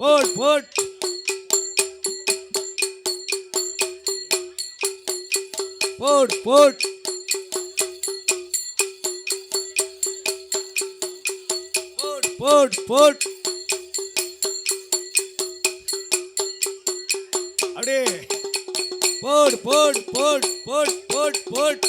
Boat போட் போட் போட் போட் போட் அப்படியே போட் போட் போட் போட் போட் போட்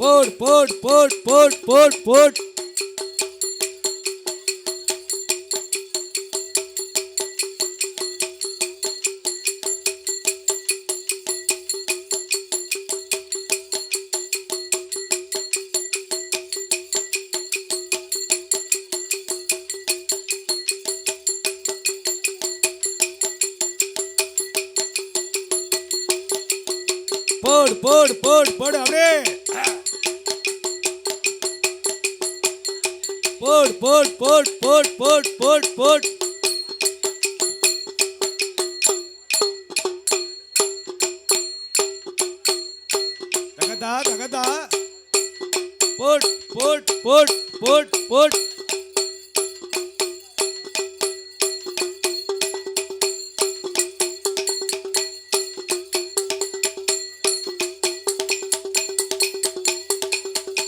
போட் போட் போட் போட் போட் போட் போட் போட் போட் போட் அப்படியே போட் போட் போட் போட் போட் போட் போட் தகதா தகதா போட் போட் போட் போட் போட்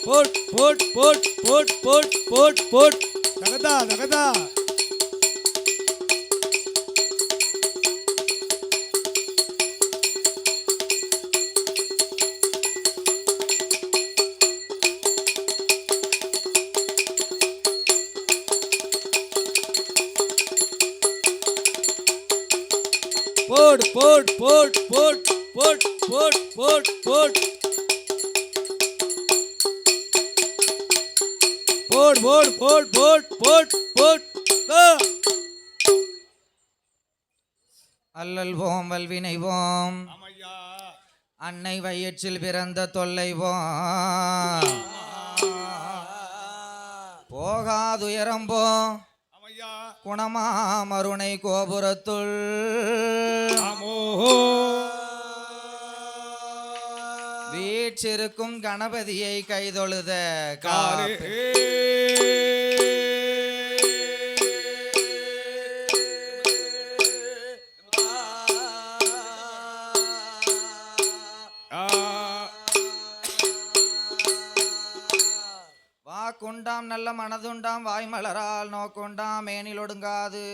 போட் போட் போட் போட் போட் போட் போட் தகதா தகதா போட் போட் போட் போட் போட் போட் போட் போட் போட் போட் போட் போட் போட் போட் அல்லல் போம் வல்வினை போம் அன்னை வயிற்றில் பிறந்த தொல்லை போம் போகாதுயரம் போம் குணமா மருணை கோபுரத்துள் வீற்றிருக்கும் கணபதியை கைதொழுத வாக்குண்டாம் நல்ல மனதுண்டாம் வாய்மலரால் நோக்குண்டாம் மேனில் ஒடுங்காது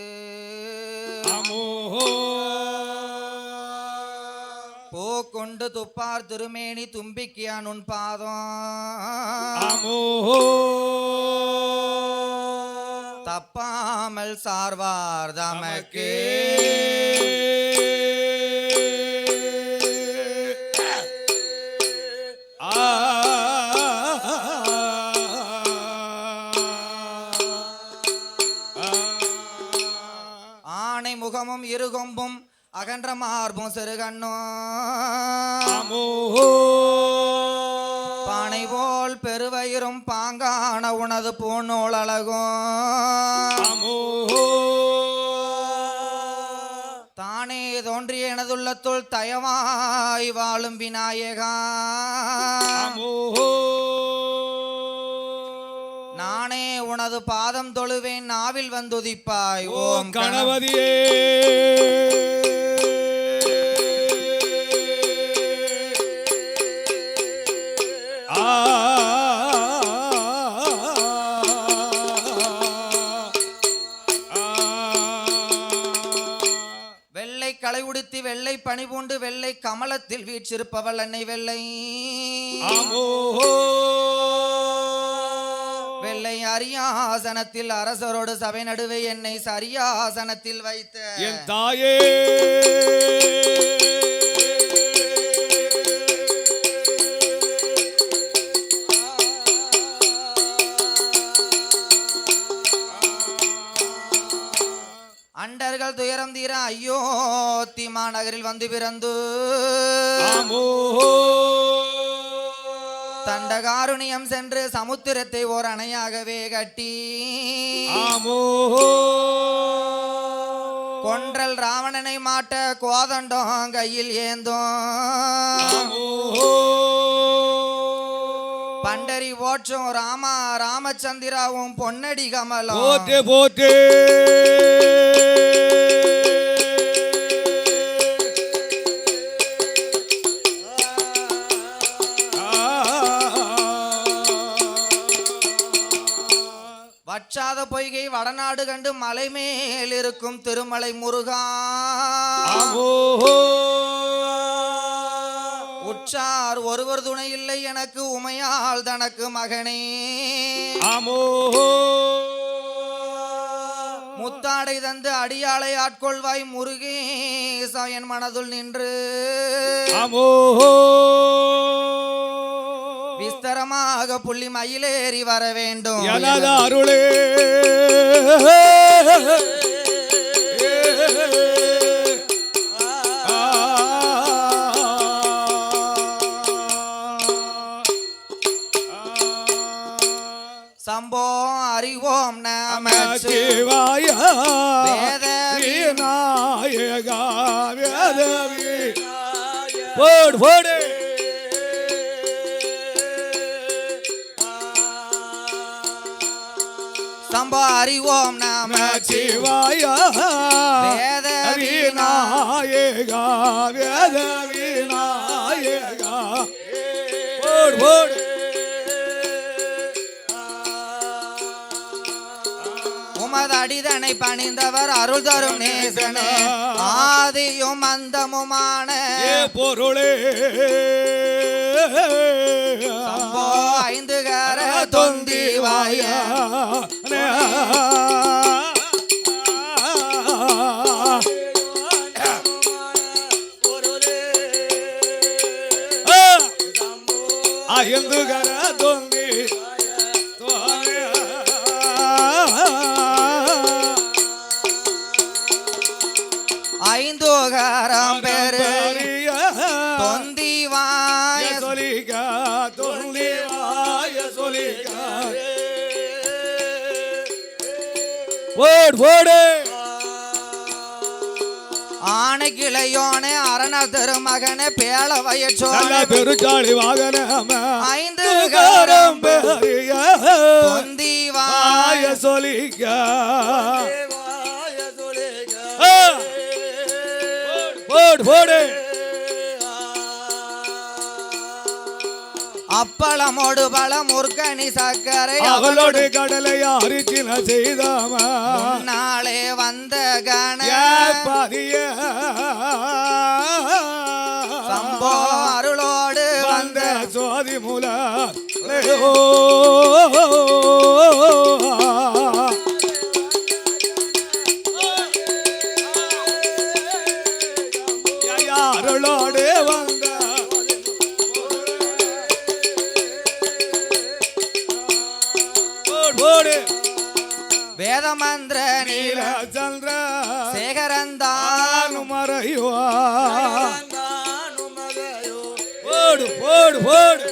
பூக்கொண்டு துப்பார் திருமேனி தும்பிக்கியான் உன் பாதம் தப்பாமல் சார்வார் தமக்கு ஆனை முகமும் இருகொம்பும் அகன்ற மார்பும் சிறுகண்ணோ பானை போல் பெருவயிரும் பாங்கான உனது பூநூல் அழகும் தானே தோன்றிய எனதுள்ளத்துள் தயவாய் வாழும் விநாயகா நானே உனது பாதம் தொழுவேன் நாவில் வந்துதிப்பாய் ஓம் கணபதியே வெள்ளை களை உடுத்தி வெள்ளை பணிபூண்டு வெள்ளை கமலத்தில் வீற்றிருப்பவள் அன்னை வெள்ளை வெள்ளை அரியாசனத்தில் அரசரோடு சபை நடுவே என்னை சரியாசனத்தில் வைத்த என் தாயே அண்டர்கள் துயரம் தீர அயோத்தி மாநகரில் வந்து பிறந்து தண்டகாருணியம் சென்று சமுத்திரத்தை ஓர் அணையாகவே கட்டி கொன்றல் ராவணனை மாட்ட கோதண்டம் கையில் ஏந்தோம் பண்டரி போற்றும் ராமா ராமச்சந்திராவும் பொன்னடி கமலம் போற்றே போற்றே வற்றாத பொய்கை வடநாடு கண்டு மலை மேல் இருக்கும் திருமலை முருகா உற்றார் ஒருவர் துணை இல்லை எனக்கு உமையால் தனக்கு மகனே முத்தாடை தந்து அடியாளை ஆட்கொள்வாய் முருகேசா என் மனதுள் நின்று விஸ்தரமாக புள்ளி மயிலேறி வர வேண்டும் அருளே சம்போ அறிவோம் நமச்சிவாய நாயகா வேதவி போடு போடு சம்போ அறிவோம் நமச்சிவாய வேதவி நாயகா வேதவி நாயகா போடு போடு அடிதனை பணிந்தவர் அருள் தரும் நேசனே ஆதியும் அந்தமுமான பொருளே சம்போ ஐந்து கர தொந்தி வாயா ஐந்து கர தொந்தி ஐந்து கரம் பெரு தொந்தி வாய சொலிகா தொந்தி வாய சொலிகா ஓடு ஓடு ஆனை கிளையோனே அரண திருமகனே பேள வயச்சோன பெருச்சாளி வாகன ஐந்து கரம் பெரிய தொந்தி வாய சொலிகா போடு போடு அப்பளமோடு பழம் முற்கனி சர்க்கரை அவளோடு கடலை அரிச்சின செய்தாம நாளே வந்த கண பதிய சம்போ அருளோடு வந்த சோதி மூல அருளோடு வந்த வேதமந்திர நீல சந்திர சேகரந்தானு மறையுவா போடு போடு போடு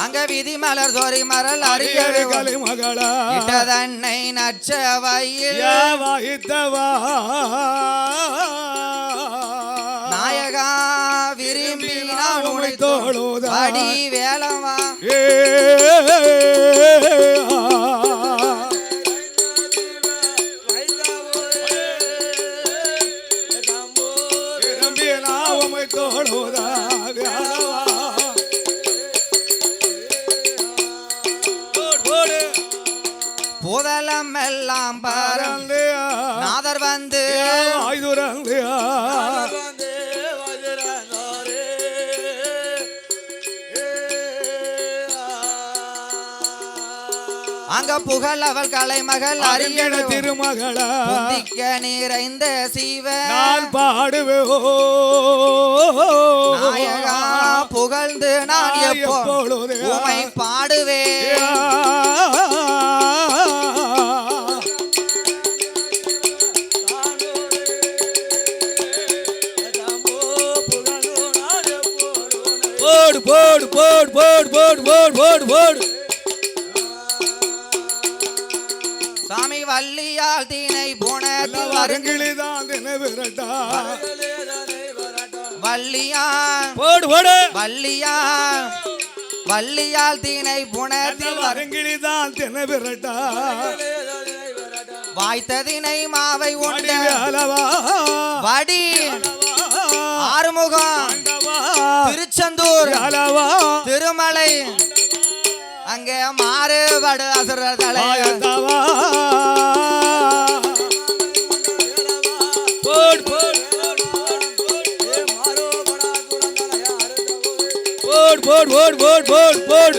அங்க விதி மலர் சோரி மரல் அரியலை மகளா இட்டதன்னை நச்சவையில் வாயித்தவா நாயகா விரும்பி நான் உனை தோளுதா அடி வேளவா விரும்பி நாவமை தோளுதா வேளவா புதலம் எல்லாம் பறந்து நாதர் வந்து அங்க புகழ் அவள் கலைமகள் அருங்கன அறியணும் திருமகளா புந்திக்க நிறைந்த சீவ நான் பாடுவேன் நாயகா புகழ்ந்து நான் எப்பொழுது உமை பாடுவேன் போடு போடு போடு போடு போடு போடு போடு போடு சாமி வள்ளியால் தீனை போனத்தில் அருங்கிலிதான் தினவிரட்டா வள்ளியா போடு போடு வள்ளியால் தீனை புனத்தில் அருங்கிலிதான் தினவிரட்டா வாய்த்ததினை மாவை உண்ட அளவா வடி ஆறுமுகம் திருச்செந்தூர் அளவா திருமலை அங்கே மாறுபடு அசுர தலையவா போடு போடு போடு போடு போடு போடு போடு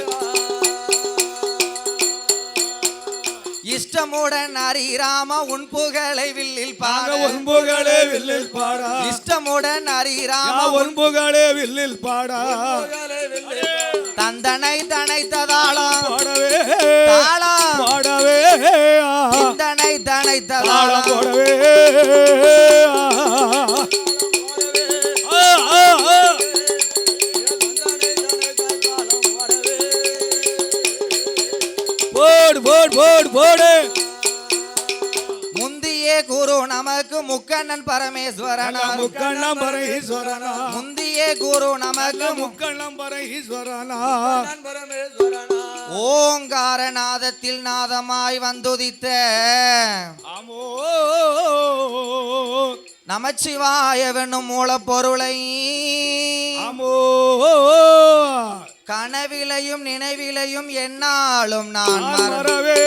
இஷ்டமுடன் ஹரிராம உன் புகழை வில்லில் பாட உன் புகழே வில்லில் பாடா இஷ்டமுடன் ஹரிராம உன் புகழே வில்லில் பாடா தந்தனை தனைத்ததாளம் பாடவே தாளம் பாடவே தந்தனை தனைத்ததாளம் போடவே போடு போடு போடு போடு முந்தியே குரு நமக்கு முக்கண்ணன் பரமேஸ்வரனா முக்கண்ணம் பரமேஸ்வரனா முந்தியே குரு நமக்கு முக்கண்ணம் பரமேஸ்வரனா ஓங்காரநாதத்தில் நாதமாய் வந்துதித்த ஆமோ நமச்சிவாயவென்னும் மூலப்பொருளை ஆமோ கனவிலையும் நினைவிலையும் என்னாலும் நான் மறவே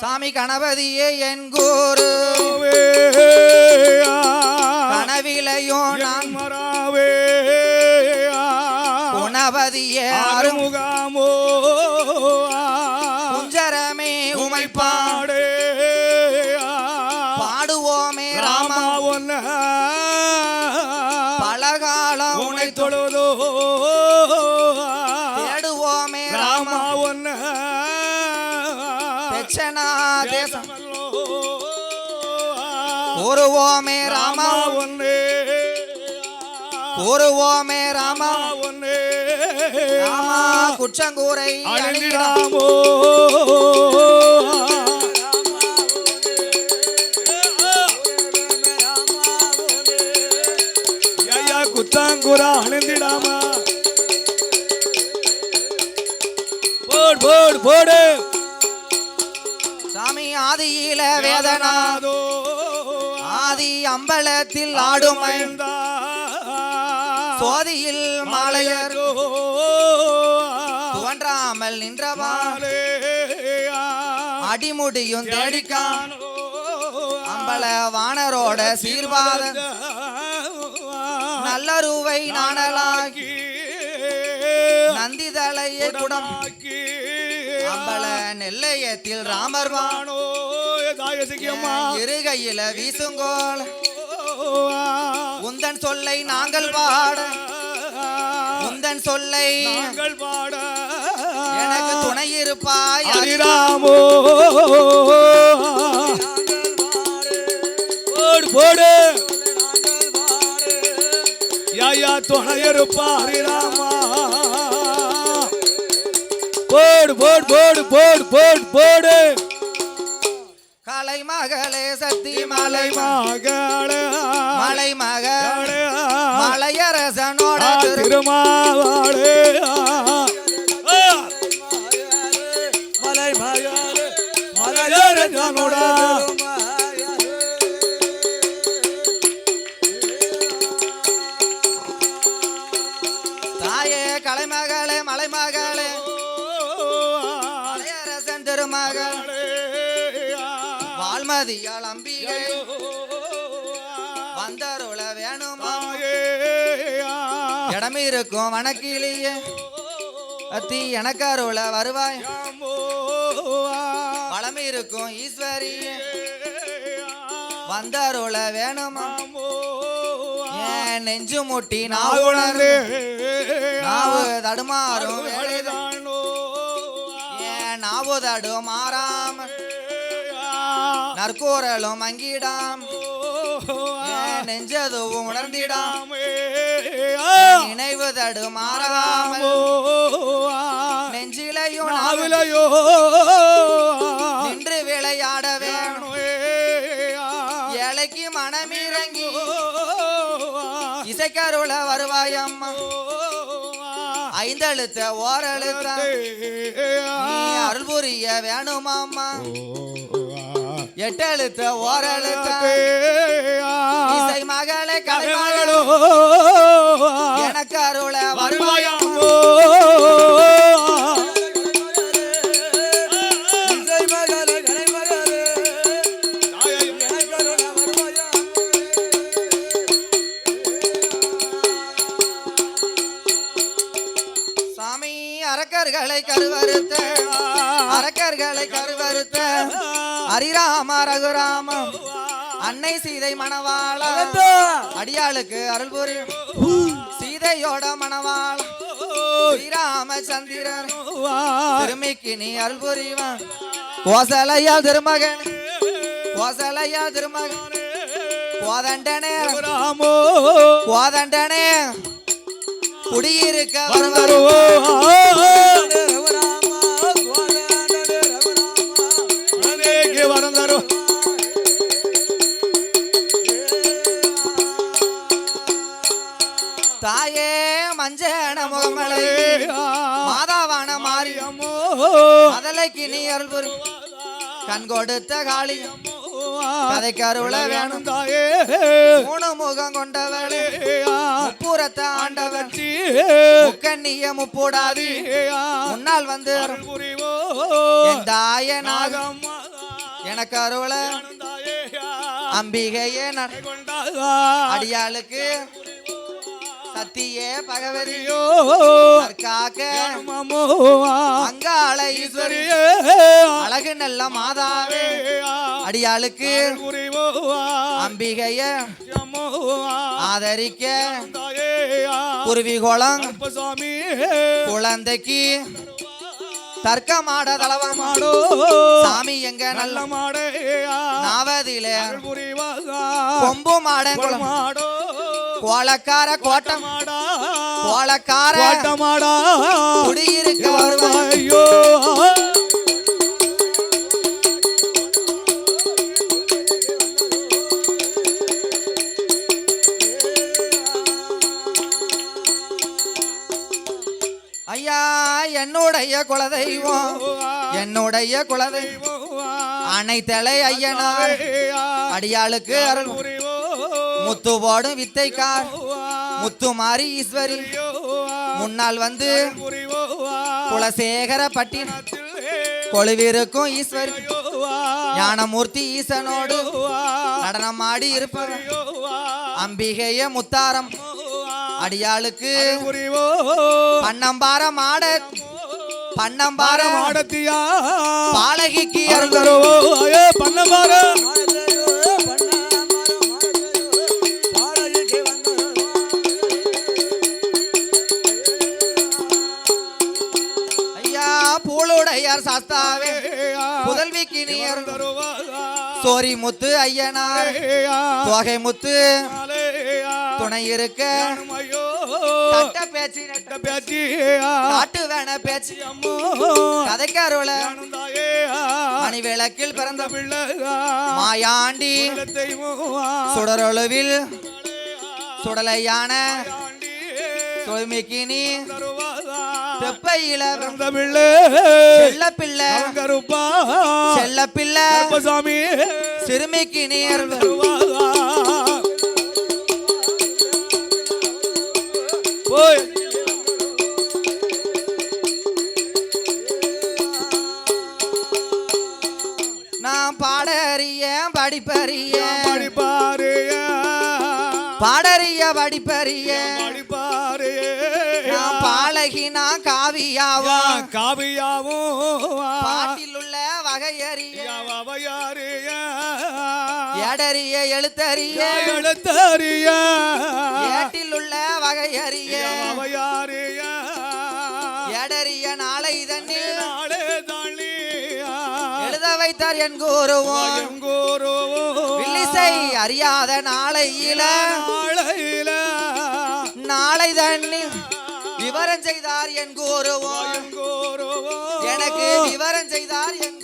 சாமி கணபதியே என் குரு கனவிலையும் நான் மறாவே குணபதியே அருமுகாமோ குஞ்சரமே உமை பாடு பாடுவோமே ராமா ஒன்ன பலகாலம் உனை தொழுதோ தேடுவோமே ராமா ஒன்ன தட்சணா தேசம் கூறுவோமே ராமா ஒன்னே கூறுவோமே ராமா ஒன்னே ராமா குச்சங்கூரை அணிந்திடாமோ ஐயா குத்தாங்குரா அணிந்திடாமா போடு போடு போடு சாமி ஆதியில வேதனாதோ ஆதி அம்பலத்தில் ஆடுமை சோதியில் மாலையர் தோன்றாமல் நின்றவாறு அடிமுடியும் தேடிக்கான் அம்பல வானரோட சீர்வாத நல்லருவை நாணலாகி நந்திதலையை குடமாக்கி அம்பல நெல்லையத்தில் ராமர் வானோ இருகையில வீசுங்கோல் உந்தன் சொல்லை நாங்கள் பாட உந்தன் சொல்லை நாங்கள் பாட எனக்கு துணை இருப்பாய் ஹரிராமோ போடு போடு யாயா துணை இருப்பா ஹரிராமா போடு போடு போடு போடு போடு போடு கலை மகளே சக்தி மலை மகளே மலை மகளே மலையரசனோட திருமாவாளே மலை மகளே மலையரசனோட தாயே கலைமகளே மலைமகளே மலையரசன் திருமகள் சன்னதியால் அம்பிகை வந்தருள வேணுமா இடமிருக்கும் வனக்கிளியே அத்தி எனக்கு அருள வருவாய் வளமிருக்கும் ஈஸ்வரி வந்தருள வேணுமா ஏன் நெஞ்சு முட்டி நாவுணர்ந்து நாவு தடுமாறும் வேலைதான் ஏன் நாவு தடுமாறாம நற்கூறலும் அங்கிடாம் ஏன் நெஞ்சதுவும் உணர்ந்திடாம் நினைவு தடுமாறாமல் நெஞ்சிலையும் நாவிலையோ நின்று விளையாட வேணும் ஏழைக்கு மனமிறங்கி இசைக்கருள வருவாயம்மா ஐந்தெழுத்த ஓரெழுத்த நீ அருள் புரிய வேணுமாம்மா எட்டெழுத்த ஓரெழுத்த இசை மகளே கலைமகளோ எனக்கு அருள வருவாயம்மா அரக்கர்களை கருவறுத்த அரக்கர்களை கருவறுத்த ஹரிராம ரகுராம அன்னை சீதை மணவாள அடியாளுக்கு அருள் புரியும் சீதையோட மணவாள ஸ்ரீராமச்சந்திரன் திருமிக்கு நீ அருள் புரிவான் கோசலையா திருமகன் கோசலையா திருமகன் கோதண்டனே கோதண்டனே குடியிருக்க தாயே மஞ்சன முகமலை மாதாவான மாரியம்மோ அதலைக்கு நீ அருள் புரியும் கண் கொடுத்த காளி கதைக்கு அருள வேணும் தாயே மூணு முகம் கொண்டவளே முப்புறத்த ஆண்டவன் முக்கண்ணிய முப்பூடாதி முன்னால் வந்து என் தாய நாகம் எனக்கு அருள அம்பிகையே அடியாளுக்கு சத்தியே பகவதியோ காக்க அங்காள ஈஸ்வரியே அழகு நல்ல மாதாவே அடியாளுக்கு அம்பிகைய ஆதரிக்க குருவிகோளம் குழந்தைக்கு தர்க்கமாட தளவமாடோ சாமி எங்க நல்ல மாடு நாவதில கொம்பு மாட மாடோ கோலக்கார கோட்டமாடா கோலக்கார கோட்டமாடா குடியிருக்க வருவாயோ ஐயா என்னுடைய குலதெய்வம் என்னுடைய குலதெய்வம் அனைத்தலை ஐயனார் அடியாளுக்கு அருள் முத்து போடும் வித்தைக்கார் முத்து மாறி ஈஸ்வரி முன்னால் வந்து குலசேகர பட்டினத்தில் கொழுவிருக்கும் ஈஸ்வரி ஞானமூர்த்தி ஈசனோடு நடனமாடி இருப்பவர் அம்பிகைய முத்தாரம் அடியாளுக்கு பன்னம்பார மாட பன்னம்பார மாடத்தியா பாலகிக்கு அருள்தருவோ பன்னம்பார ஐயா பூளுடையார் சாஸ்தாவே புதல்விக்கு நீ அருள்தருவா சோரி முத்து ஐயனார் தொகை முத்து துணை இருக்க கட்ட பேச்சு நட்ட பேச்சு காட்டு வேண பேச்சு கதைக்கு அருள மணி விளக்கில் பிறந்த பிள்ளை மாயாண்டி சுடரொழுவில் சுடலையான தொழுமைக்கு நீ தெப்பையில பிறந்த பிள்ளை செல்ல பிள்ளை கருப்பா செல்ல பிள்ளை சாமி சிறுமிக்கு நீர் போய் நான் பாடறிய படிப்பறிய பாடறிய படிப்பறிய நான் பாலகினா காவியாவும் பாட்டில் உள்ள வகையறிய எடறிய எழுத்தறிய ஏட்டில் உள்ள வகையறிய எடறிய நாளை தண்ணில் எழுத வைத்தார் என் குருவும் வில்லிசை அறியாத நாளையில நாளை தண்ணில் விவரம் செய்தார் என் குருவும் எனக்கு விவரம் செய்தார் என்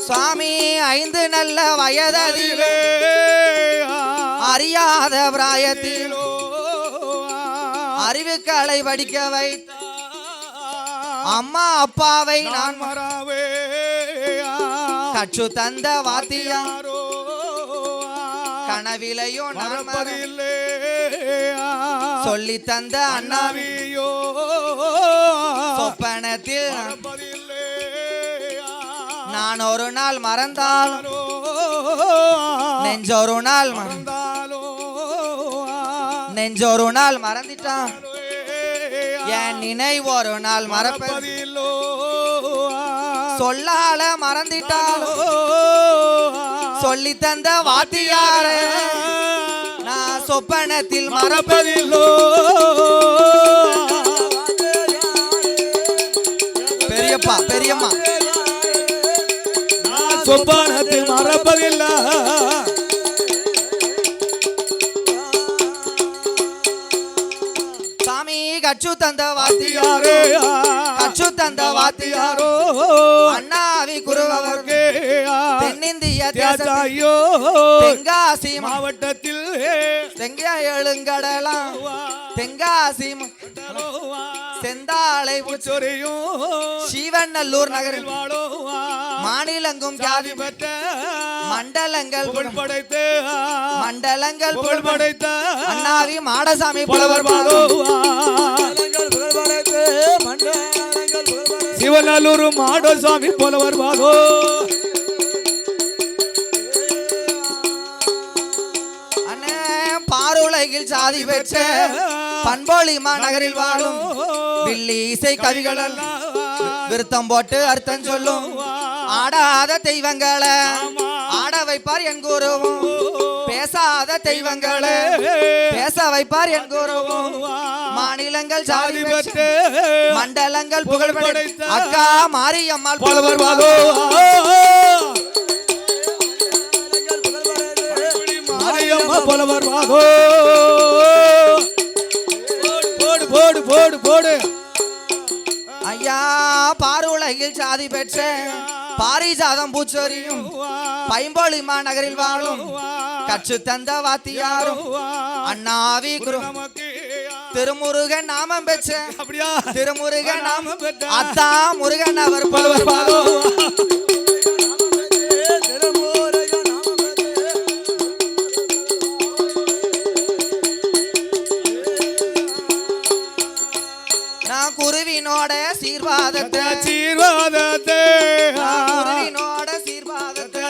சுவாமி 5 நல்ல வயதிலே அறியாத பிராயத்தில் அறிவுக்களை படிக்க வைத்த அம்மா அப்பாவை நான் கற்று தந்த வாத்தியாரோ கனவிலையோ நான் சொல்லி தந்த அண்ணாவியோ சொப்பனத்தில் நான் ஒரு நாள் மறந்தால் நெஞ்சொரு நாள் நெஞ்சொரு நாள் மறந்துட்டான் என் நினைவு ஒரு நாள் மறப்பதில்லோ சொல்லால மறந்துட்டாலோ சொல்லி தந்த வாத்தியார நான் சொப்பனத்தில் மறப்பதில்லோ பெரியப்பா பெரியம்மா சொப்பனத்தில் மறப்பதில்லை சாமி கச்சு தந்த வாத்தியாரோ கச்சு தந்த வாத்தியாரோ அண்ணாவி குருவர்க்கு தென்னிந்திய தேசத்தையோ தென்காசி மாவட்டத்தில் தெங்க எழுங்கடலாம் தென்காசி செந்தாளை புச்சொரியும் சிவநல்லூர் நகரில் மாநிலங்கும் ஜாதி பெற்ற மண்டலங்கள் படைத்து மண்டலங்கள் படைத்த அண்ணாவி மாடசாமி புலவர் சிவநல்லூர் மாடசாமி புலவர் பாதோ அண்ணே பாருலகில் சாதி பெற்ற பண்பொழி மாநகரில் வாழும் வில்லி இசை கவிகள் விருத்தம் போட்டு அர்த்தம் சொல்லும் ஆடாத தெய்வங்களை ஆட வைப்பார் என் குருவும் பேசாத தெய்வங்களை பேச வைப்பார் என் குருவும் மாநிலங்கள் சாதி பெற்று மண்டலங்கள் புகழ் படைத்த அக்கா மாரியம்மாள் புலவர் வாதோ மாரியம்மா புலவர் வாதோ போடு போடு போடு ஐயா பாருலகில் சாதி பெற்ற பாரிஜாதம் பூச்சொரியும் பைம்பொழி மாநகரில் வாழும் கற்று தந்த வாத்தியாரும் அண்ணாவி குரு திருமுருகன் நாமம் பெற்ற திருமுருகன் நாமம் பெற்ற அத்தா முருகன் அவர் புலவர் பாதோ குருவினோட சீர்வாதத்தை குருவினோட சீர்வாதத்தை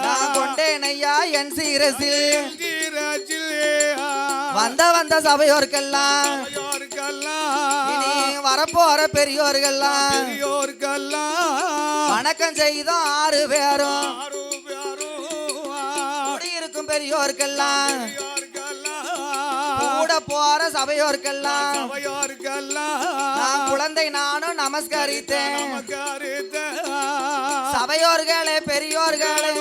நான் கொண்டேனையா என் சீரசில் வந்த சபையோர்க்கெல்லாம் இனி வரப்போற பெரியோர்கள்லாம் வணக்கம் செய்தோம் 6 பேரும் குடியிருக்கும் பெரியோர்க்கெல்லாம் கூட போற சபையோர்க்கெல்லாம் நான் குழந்தை நானும் நமஸ்கரித்தேன் சபையோர்களே பெரியோர்களே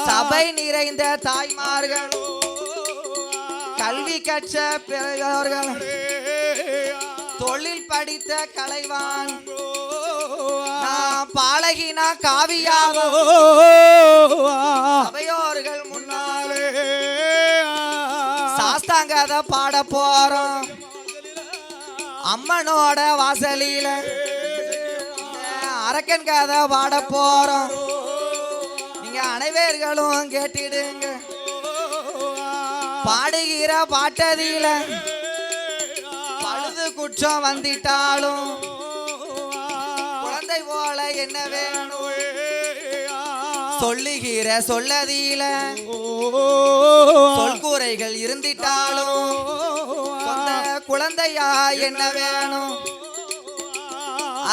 சபை நிறைந்த தாய்மார்கள் கல்வி கற்ற பெரியோர்கள் தொழில் படித்த கலைவான் நான் பாலகினா காவியாவோ சபையோர்கள் முன்னாலே சாஸ்தாங்கத பாட போறோம் அம்மனோட வாசலில அரக்கன் கதை பாட போறோம். நீங்க அனைவர்களும் கேட்டிடுங்க. பாடுகிற பாட்டதில பழுது குற்றம் வந்திட்டாலும் குழந்தை போல என்ன வேணும் சொல்லுகிற சொல்லதில சொல்கூரைகள் இருந்திட்டாலும் சொந்த குழந்தையா என்ன வேணும்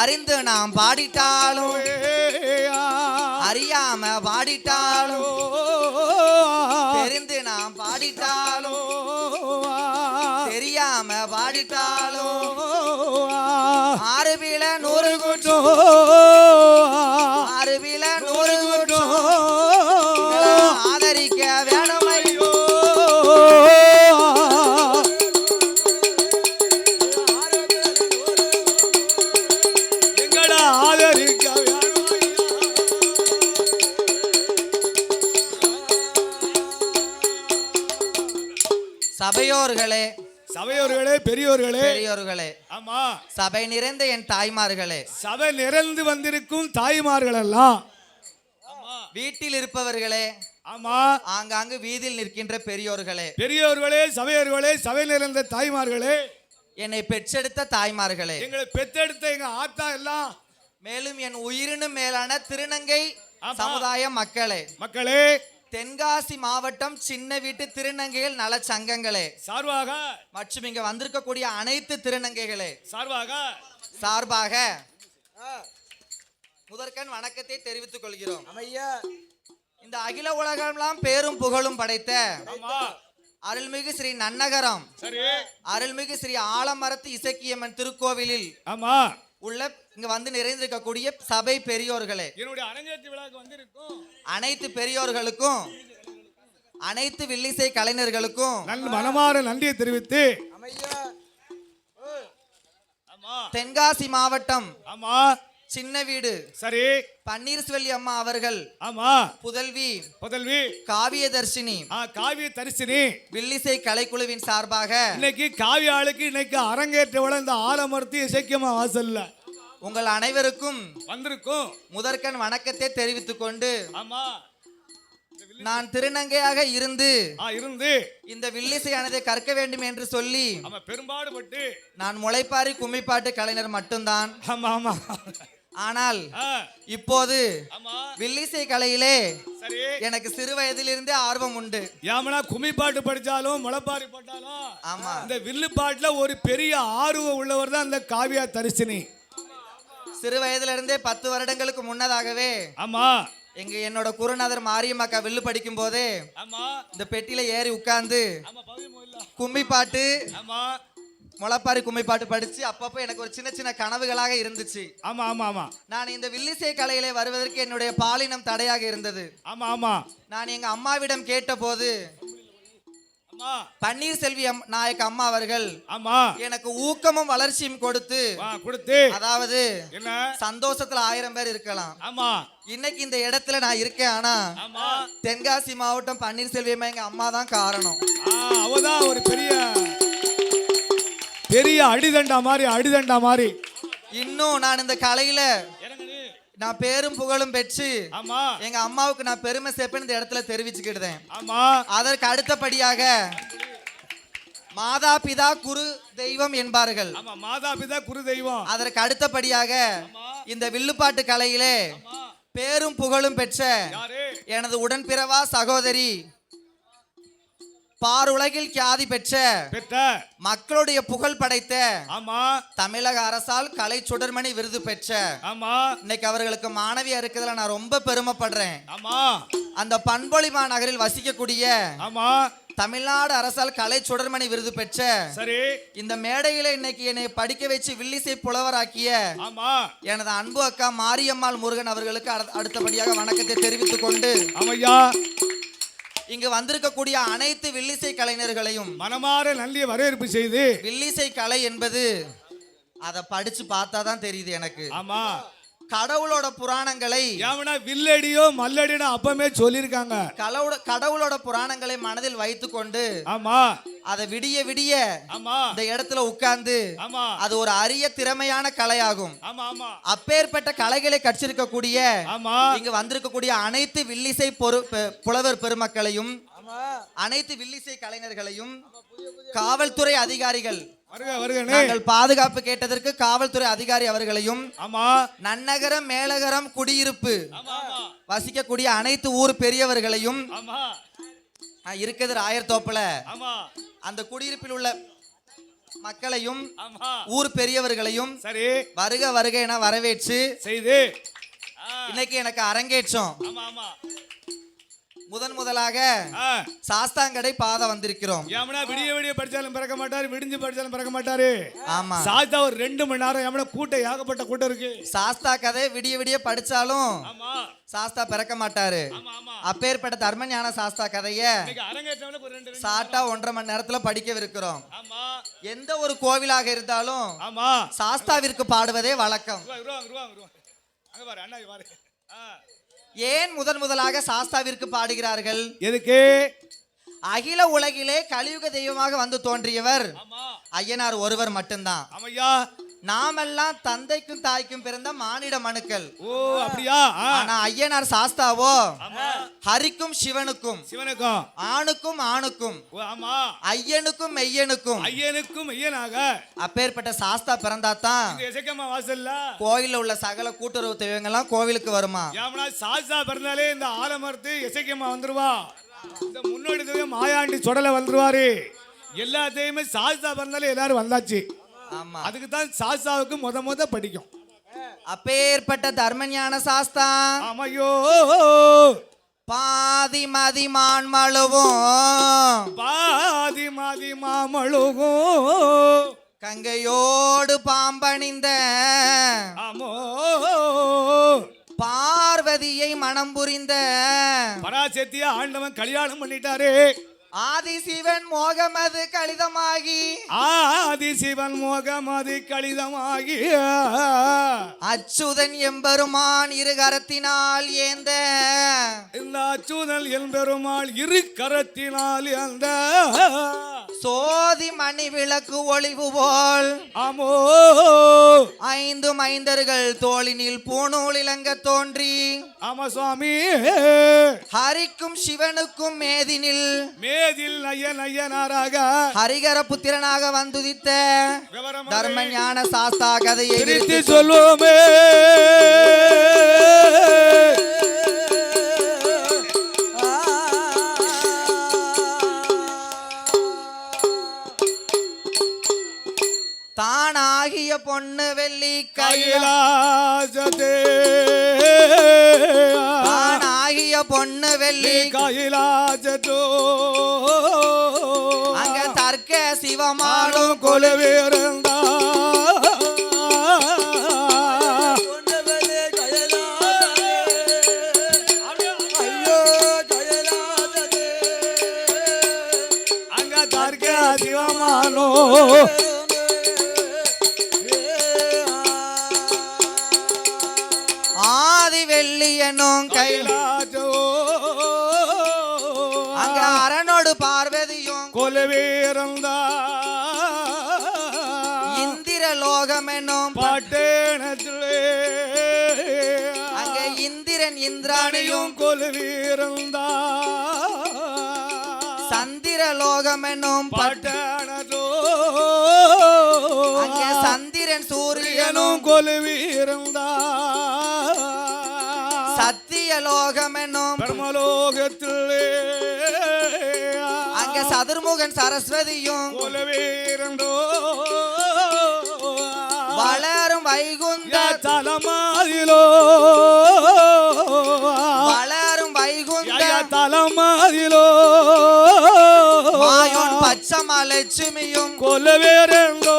அறிந்து நாம் பாடிட்டாலும் அறியாம பாடிட்டாலும் தெரிந்து நாம் பாடிட்டாலும் தெரியாம பாடிட்டாலும் ஆறுபில 100 குற்றம் ஆறுபில 100 குற்றம் ஆதரிக்க வேணும் ஐயோ. எங்கடா ஆதரிக்க சபையோர்களே சபையோர்களே பெரியோர்களே பெரியோர்களே ஆமா சபை நிறைந்த என் தாய்மார்களே சபை நிறைந்து வந்திருக்கும் தாய்மார்கள் எல்லாம் வீட்டில் இருப்பவர்களே ஆமா ஆங்காங்கு வீதியில் நிற்கின்ற பெரியோர்களே பெரியோர்களே சபையோர்களே சபை நிறைந்த தாய்மார்களே என்னை பெற்றெடுத்த தாய்மார்களே எங்களை பெத்தெடுத்த எங்க ஆத்தா எல்லாம் மேலும் என் உயிரினும் மேலான திருநங்கை சமுதாய மக்களே மக்களே தென்காசி மாவட்டம் சின்ன வீட்டு திருநங்கைகள் நல சங்கங்களே சார்பாக மற்றும் இங்க வந்திருக்கக்கூடிய அனைத்து திருநங்கைகளே சார்பாக முதற்கண் வணக்கத்தை தெரிவித்துக் கொள்கிறோம். இந்த அகில உலகமெல்லாம் பேரும் புகழும் படைத்த அருள்மிகு ஸ்ரீ நன்னகரம் அருள்மிகு ஸ்ரீ ஆலமரத்து இசக்கியம்மன் திருக்கோவிலில் உள்ள இங்க வந்து நிறைந்திருக்கக்கூடிய சபை பெரியோர்களே அனைத்து பெரியோர்களுக்கும் அனைத்து வில்லிசை கலைஞர்களுக்கும் மனமாற நன்றியை தெரிவித்து தென்காசி மாவட்டம் சின்ன வீடு சரி பன்னீர்செல்வி அம்மா அவர்கள் புதல்வி காவியதர்ஷினி வில்லிசை கலைக்குழுவின் சார்பாக இன்னைக்கு காவியாளுக்கு இன்னைக்கு அரங்கேற்ற இந்த ஆலமரத்து இசைக்கியம்மா வாசல்ல உங்கள் அனைவருக்கும் வந்திருக்கும் முதற்கண் வணக்கத்தை தெரிவித்துக் கொண்டு நான் திருநங்கையாக இருந்து இந்த வில்லிசையானதை கற்க வேண்டும் என்று சொல்லி பெரும்பாடுபட்டு நான் முளைப்பாரி கும்மிப்பாட்டு கலைஞர் மட்டும்தான். ஆனால் இப்போது வில்லிசை கலையிலே எனக்கு சிறு வயதிலிருந்தே ஆர்வம் உண்டு. யாமனா கும்மிப்பாட்டு படிச்சாலும் முளைப்பாரி போட்டாலும் ஆமா இந்த வில்லு பாட்டுல ஒரு பெரிய ஆர்வம் உள்ளவர் தான் இந்த காவியா தரிசினி. சிறு வயதுல இருந்தே 10 வருடங்களுக்கு முன்னதாகவே ஆமா என்னோட குருநாதர் மாரியம்மாக்கா வில்லு படிக்கும் போதே இந்த பெட்டியில ஏறி உட்கார்ந்து கும்மிப்பாட்டு முளைப்பாரி கும்மிப்பாட்டு படிச்சு அப்பப்போ எனக்கு ஒரு சின்ன சின்ன கனவுகளாக இருந்துச்சு. ஆமா ஆமா ஆமா நான் இந்த வில்லிசை கலையிலே வருவதற்கு என்னுடைய பாலினம் தடையாக இருந்தது. ஆமா ஆமா நான் எங்க அம்மாவிடம் கேட்ட போது பன்னீர்செல்வி நாயக் அம்மா அவர்கள் எனக்கு ஊக்கமும் வளர்ச்சியும் கொடுத்து அதாவது சந்தோஷத்துல 1000 பேர் இருக்கலாம். இன்னைக்கு இந்த இடத்துல நான் இருக்கேன். ஆனா தென்காசி மாவட்டம் பன்னீர்செல்வி அம்மா எங்க அம்மா தான் காரணம். அவதான் ஒரு பெரிய அடிதண்டா மாதிரி இன்னும் நான் இந்த கலையில நான் பேரும் புகழும் பெற்று எங்க அம்மாவுக்கு நான் பெருமை சேர்ப்பேன் இந்த இடத்துல தெரிவிச்சுக்கிட்டேன். அதற்கு அடுத்தபடியாக மாதா பிதா குரு தெய்வம் என்பார்கள். அதற்கு அடுத்தபடியாக இந்த வில்லுப்பாட்டு கலையிலே பேரும் புகழும் பெற்ற எனது உடன்பிறவா சகோதரி பாருலகில் கியாதி பெற்ற மக்களுடைய புகழ் படைத்த தமிழக அரசால் கலை சுடர்மணி விருது பெற்ற இன்னைக்கு அவர்களுக்கு மாணவியா இருக்கிறதுல நான் ரொம்ப பெருமைப்படுறேன். அந்த பண்பொழிமா நகரில் வசிக்கக்கூடிய தமிழ்நாடு அரசால் கலை சுடர்மணி விருது பெற்ற இந்த மேடையில இன்னைக்கு என்னை படிக்க வச்சு வில்லிசை புலவராக்கிய எனது அன்பு அக்கா மாரியம்மாள் முருகன் அவர்களுக்கு அடுத்தபடியாக வணக்கத்தை தெரிவித்துக் கொண்டு இங்கு வந்திருக்கக்கூடிய அனைத்து வில்லிசை கலைஞர்களையும் மனமாற நல்ல வரவேற்பு செய்து வில்லிசை கலை என்பது அதை படிச்சு பார்த்தாதான் தெரியுது எனக்கு. ஆமா கடவுளோட புராணங்களை ஏமனா வில்லடியோ மல்லடியோ அப்பமே சொல்லிருக்காங்க. கடவுளோட புராணங்களை மனதில் வைத்துக்கொண்டு ஆமா அதை விடிய விடிய ஆமா இந்த இடத்துல உட்கார்ந்து ஆமா அது ஒரு அரிய திறமையான கலையாகும். ஆமா ஆமா அப்பேற்பட்ட கலைகளை கற்றிருக்கக்கூடிய ஆமா இங்கு வந்திருக்கக்கூடிய அனைத்து வில்லிசை புலவர் பெருமக்களையும் அனைத்து வில்லிசை கலைஞர்களையும் காவல்துறை அதிகாரிகள் நாங்கள் பாதுகாப்பு கேட்டதற்கு காவல்துறை அதிகாரி அவர்களையும் நன்னகரம் மேலகரம் குடியிருப்பு வசிக்கக்கூடிய அனைத்து ஊர் பெரியவர்களையும் இருக்குது ராயர்தோப்புல அந்த குடியிருப்பில் உள்ள மக்களையும் ஊர் பெரியவர்களையும் சரி வருக வருக என வரவேற்று செய்து இன்னைக்கு எனக்கு அரங்கேற்றம். முதலாக சாஸ்தாங்கடை பாதை வந்திருக்கிறோம். ஏமனா விடிய விடிய படிச்சாலும் பிறக்க மாட்டாரு, விடிஞ்சு படிச்சாலும் பிறக்க மாட்டாரு. ஆமா சாஸ்தா ஒரு 2 மணி நேரம் ஏமனா கூட்டம் ஏகப்பட்ட கூட்டம் இருக்கு. சாஸ்தா கதை விடிய விடிய படிச்சாலும் சாஸ்தா பிறக்க மாட்டாரு. அப்பேற்பட்ட தர்மஞான சாஸ்தா கதைய சாட்டா 1.5 மணி நேரத்துல படிக்கவிருக்கிறோம். எந்த ஒரு கோவிலாக இருந்தாலும் சாஸ்தாவிற்கு பாடுவதே வழக்கம். ஏன் முதலாக சாஸ்தாவிற்கு பாடுகிறார்கள்? எதுக்கு? அகில உலகிலே கலியுக தெய்வமாக வந்து தோன்றியவர் ஐயனார் ஒருவர் மட்டும்தான். நாமெல்லாம் தந்தைக்கும் தாய்க்கும் பிறந்த மானிட மனுக்கள். ஓ அப்படியா? ஆனா ஐயனார் சாஸ்தாவோ ஹரிக்கும் சிவனுக்கும் ஆணுக்கும் ஆணுக்கும் ஐயனுக்கும் மெய்யனாக அப்பேற்பட்ட சாஸ்தா பிறந்தாதான் கோயில்ல உள்ள சகல கூட்டுறவு தெய்வங்கள்லாம் கோவிலுக்கு வருமா. சாஸ்தா பிறந்தாலே இந்த ஆலமரத்து எசைக்கம்மா வந்துருவா, இந்த முன்னோடி தெய்வம் மாயாண்டி சொடல வந்துருவாரு. எல்லா தெய்வமே சாஸ்தா பிறந்தாலே எல்லாரும் வந்தாச்சு. அதுக்கு தான் சாஸ்தாவுக்கு முத படிக்கும். அப்பேற்பட்ட தர்மஞான சாஸ்தா ஆமையோ பாதி மதி மான்மழுவும் கங்கையோடு பாம்பணிந்த பார்வதியை மனம் புரிந்த பராசக்தியை ஆண்டவன் கல்யாணம் பண்ணிட்டாரு. ஆதிசிவன் மோகமது கலிதமாகி அச்சுதன் எம்பெருமான் இரு கரத்தினால் ஏந்த இந்த அச்சுதன் எம்பெருமான் இரு கரத்தினால் ஏந்த சோதி மணி விளக்கு ஒளிவு போல் ஆமோ 5 மைந்தர்கள் தோளினில் பூணூல் இளங்க தோன்றி ஆமா சுவாமி ஹரிக்கும் சிவனுக்கும் மேதினில் ஐயனாராக ஹரிகர புத்திரனாக வந்துதித்த தர்மஞான சாஸ்தா கதையை திருத்தி சொல்லுவோமே. தானாகிய பொண்ணு வெள்ளி கையிலாசதே தானாகிய பொண்ணு வெள்ளி கையிலாசதோ அங்க தர்க்க சிவமாடும் கொலுவிருந்தா அங்க தர்க்க சிவமானோ வெள்ளியனும் கைலாஜோ அங்க அரணோடு பார்வதியும் கொலுவீரந்தா இந்திர லோகம் என்னும் பாட்டேனே அங்க இந்திரன் இந்திராணியும் கொலுவீரந்தா சந்திர லோகம் என்னும் பாட்டேனோ அங்க சந்திரன் சூரியனும் கொலுவீரந்தா சத்திய லோகம் என்னும் பிரம்மலோகத்திலே அங்க சதுர்முகன் சரஸ்வதியும் வளரும் வைகுந்த தலமாதிலோ வளரும் வைகுந்த தலமாதிலோ மாயோன் பச்சமா லட்சுமியும் கொலவேரந்தோ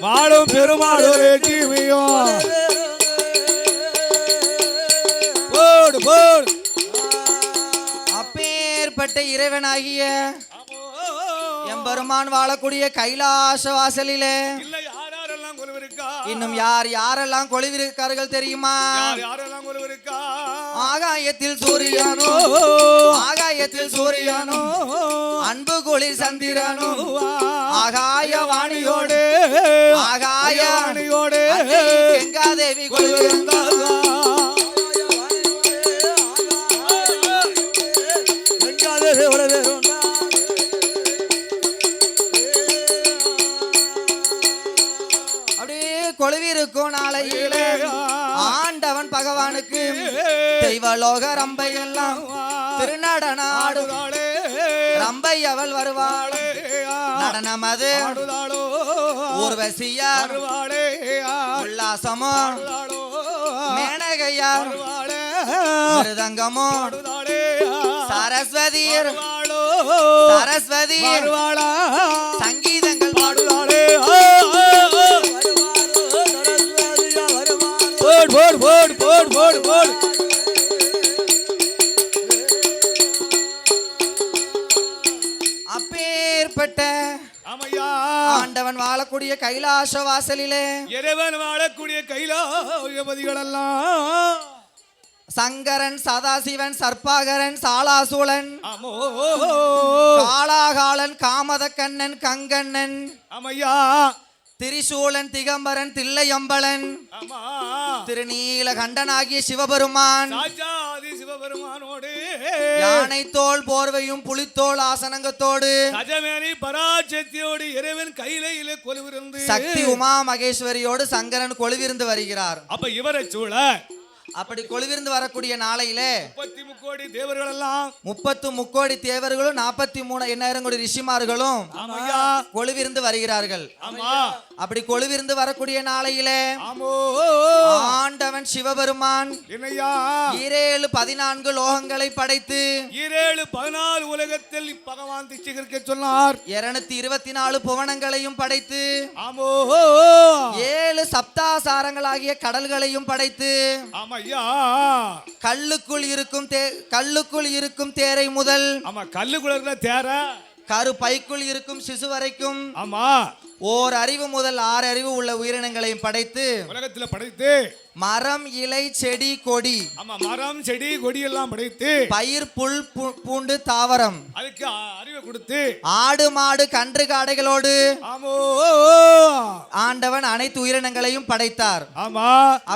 வாழும் பெருமாளோரே ஜீவியம் அப்பேற்பட்ட அப்பேற்பட்ட இறைவனாகிய எம்பெருமான் வாழக்கூடிய கைலாச வாசலிலே இல்ல யாரெல்லாம் கொலுவிருக்கா இன்னும் யார் யாரெல்லாம் கொலுவிருக்கார்கள் தெரியுமா? யாரெல்லாம் கொலுவிருக்கா? ஆகாயத்தில் சூரியனோ, ஆகாயத்தில் சூரியனோ, அன்பு குளிர் சந்திரனோ, ஆகாய வாணியோடு, ஆகாய வாணியோடு கங்காதேவி கொலுவிருந்தார். கொழுவிருக்கும் நாளையிலே ஆண்டவன் பகவானுக்கு தெய்வலோக ரம்பை எல்லாம் திருநடன ஆடுவாளே, ரம்பை அவள் வருவாளே, நடனம் அது ஊர்வசியா உல்லாசமோ, மேனகையா மிருதங்கமோ, சரஸ்வதியர் சரஸ்வதியர் சங்கீதங்கள் பாடுவாளே. அப்பேற்பட்ட ஆண்டவன் வாழக்கூடிய கைலாச வாசலிலே இறைவன் வாழக்கூடிய கைலாசபதிகள் எல்லாம் சங்கரன், சதாசிவன், சர்ப்பாகரன், சாலாசூலன், காளாகாலன், காமதக்கண்ணன், கங்கண்ணன், அம்மையா திரிசூலன், திகம்பரன், தில்லையம்பலன், திருநீலகண்டன் ஆகிய சிவபெருமான், சிவபெருமானோடு யானை தோல் போர்வையும் புலித்தோல் ஆசனங்கத்தோடு கஜமேனி பராசக்தியோடு இறைவன் கையிலே கொலுவிருந்து சக்தி உமா மகேஸ்வரியோடு சங்கரன் கொலுவிருந்து வருகிறார். அப்ப இவரை சூழ அப்படி கொலுவிருந்து வரக்கூடிய நாளையிலே 33 கோடி தேவர்கள் எல்லாம் 33 கோடி தேவர்களும் 43,000 கோடி ரிஷிமார்களும் கொலுவிருந்து வருகிறார்கள். அப்படி கொலுவிருந்து வரக்கூடிய நாளையிலே ஆண்டவன் சிவபெருமான் 14 லோகங்களை படைத்து 14 உலகத்தில் பகவான் திச்சிகரிக்க சொன்னார். 224 புவனங்களையும் படைத்து 7 சப்தாசாரங்களாகிய கடல்களையும் படைத்து கல்லுக்குள் இருக்கும் தேரை முதல் கல்லுக்குள்ள தேர கரு பைக்குள் இருக்கும் சிசு வரைக்கும் ஓர் அறிவு முதல் 6 அறிவு உள்ள உயிரினங்களையும் படைத்து உலகத்தில் படைத்து மரம், இலை, செடி, கொடி, மரம், செடி, கொடி எல்லாம் படைத்து பயிர், புல், பூண்டு, தாவரம் அதுக்கு அறிவை கொடுத்து ஆடு, மாடு, கன்று, காடைகளோடு ஆண்டவன் அனைத்து உயிரினங்களையும் படைத்தார்.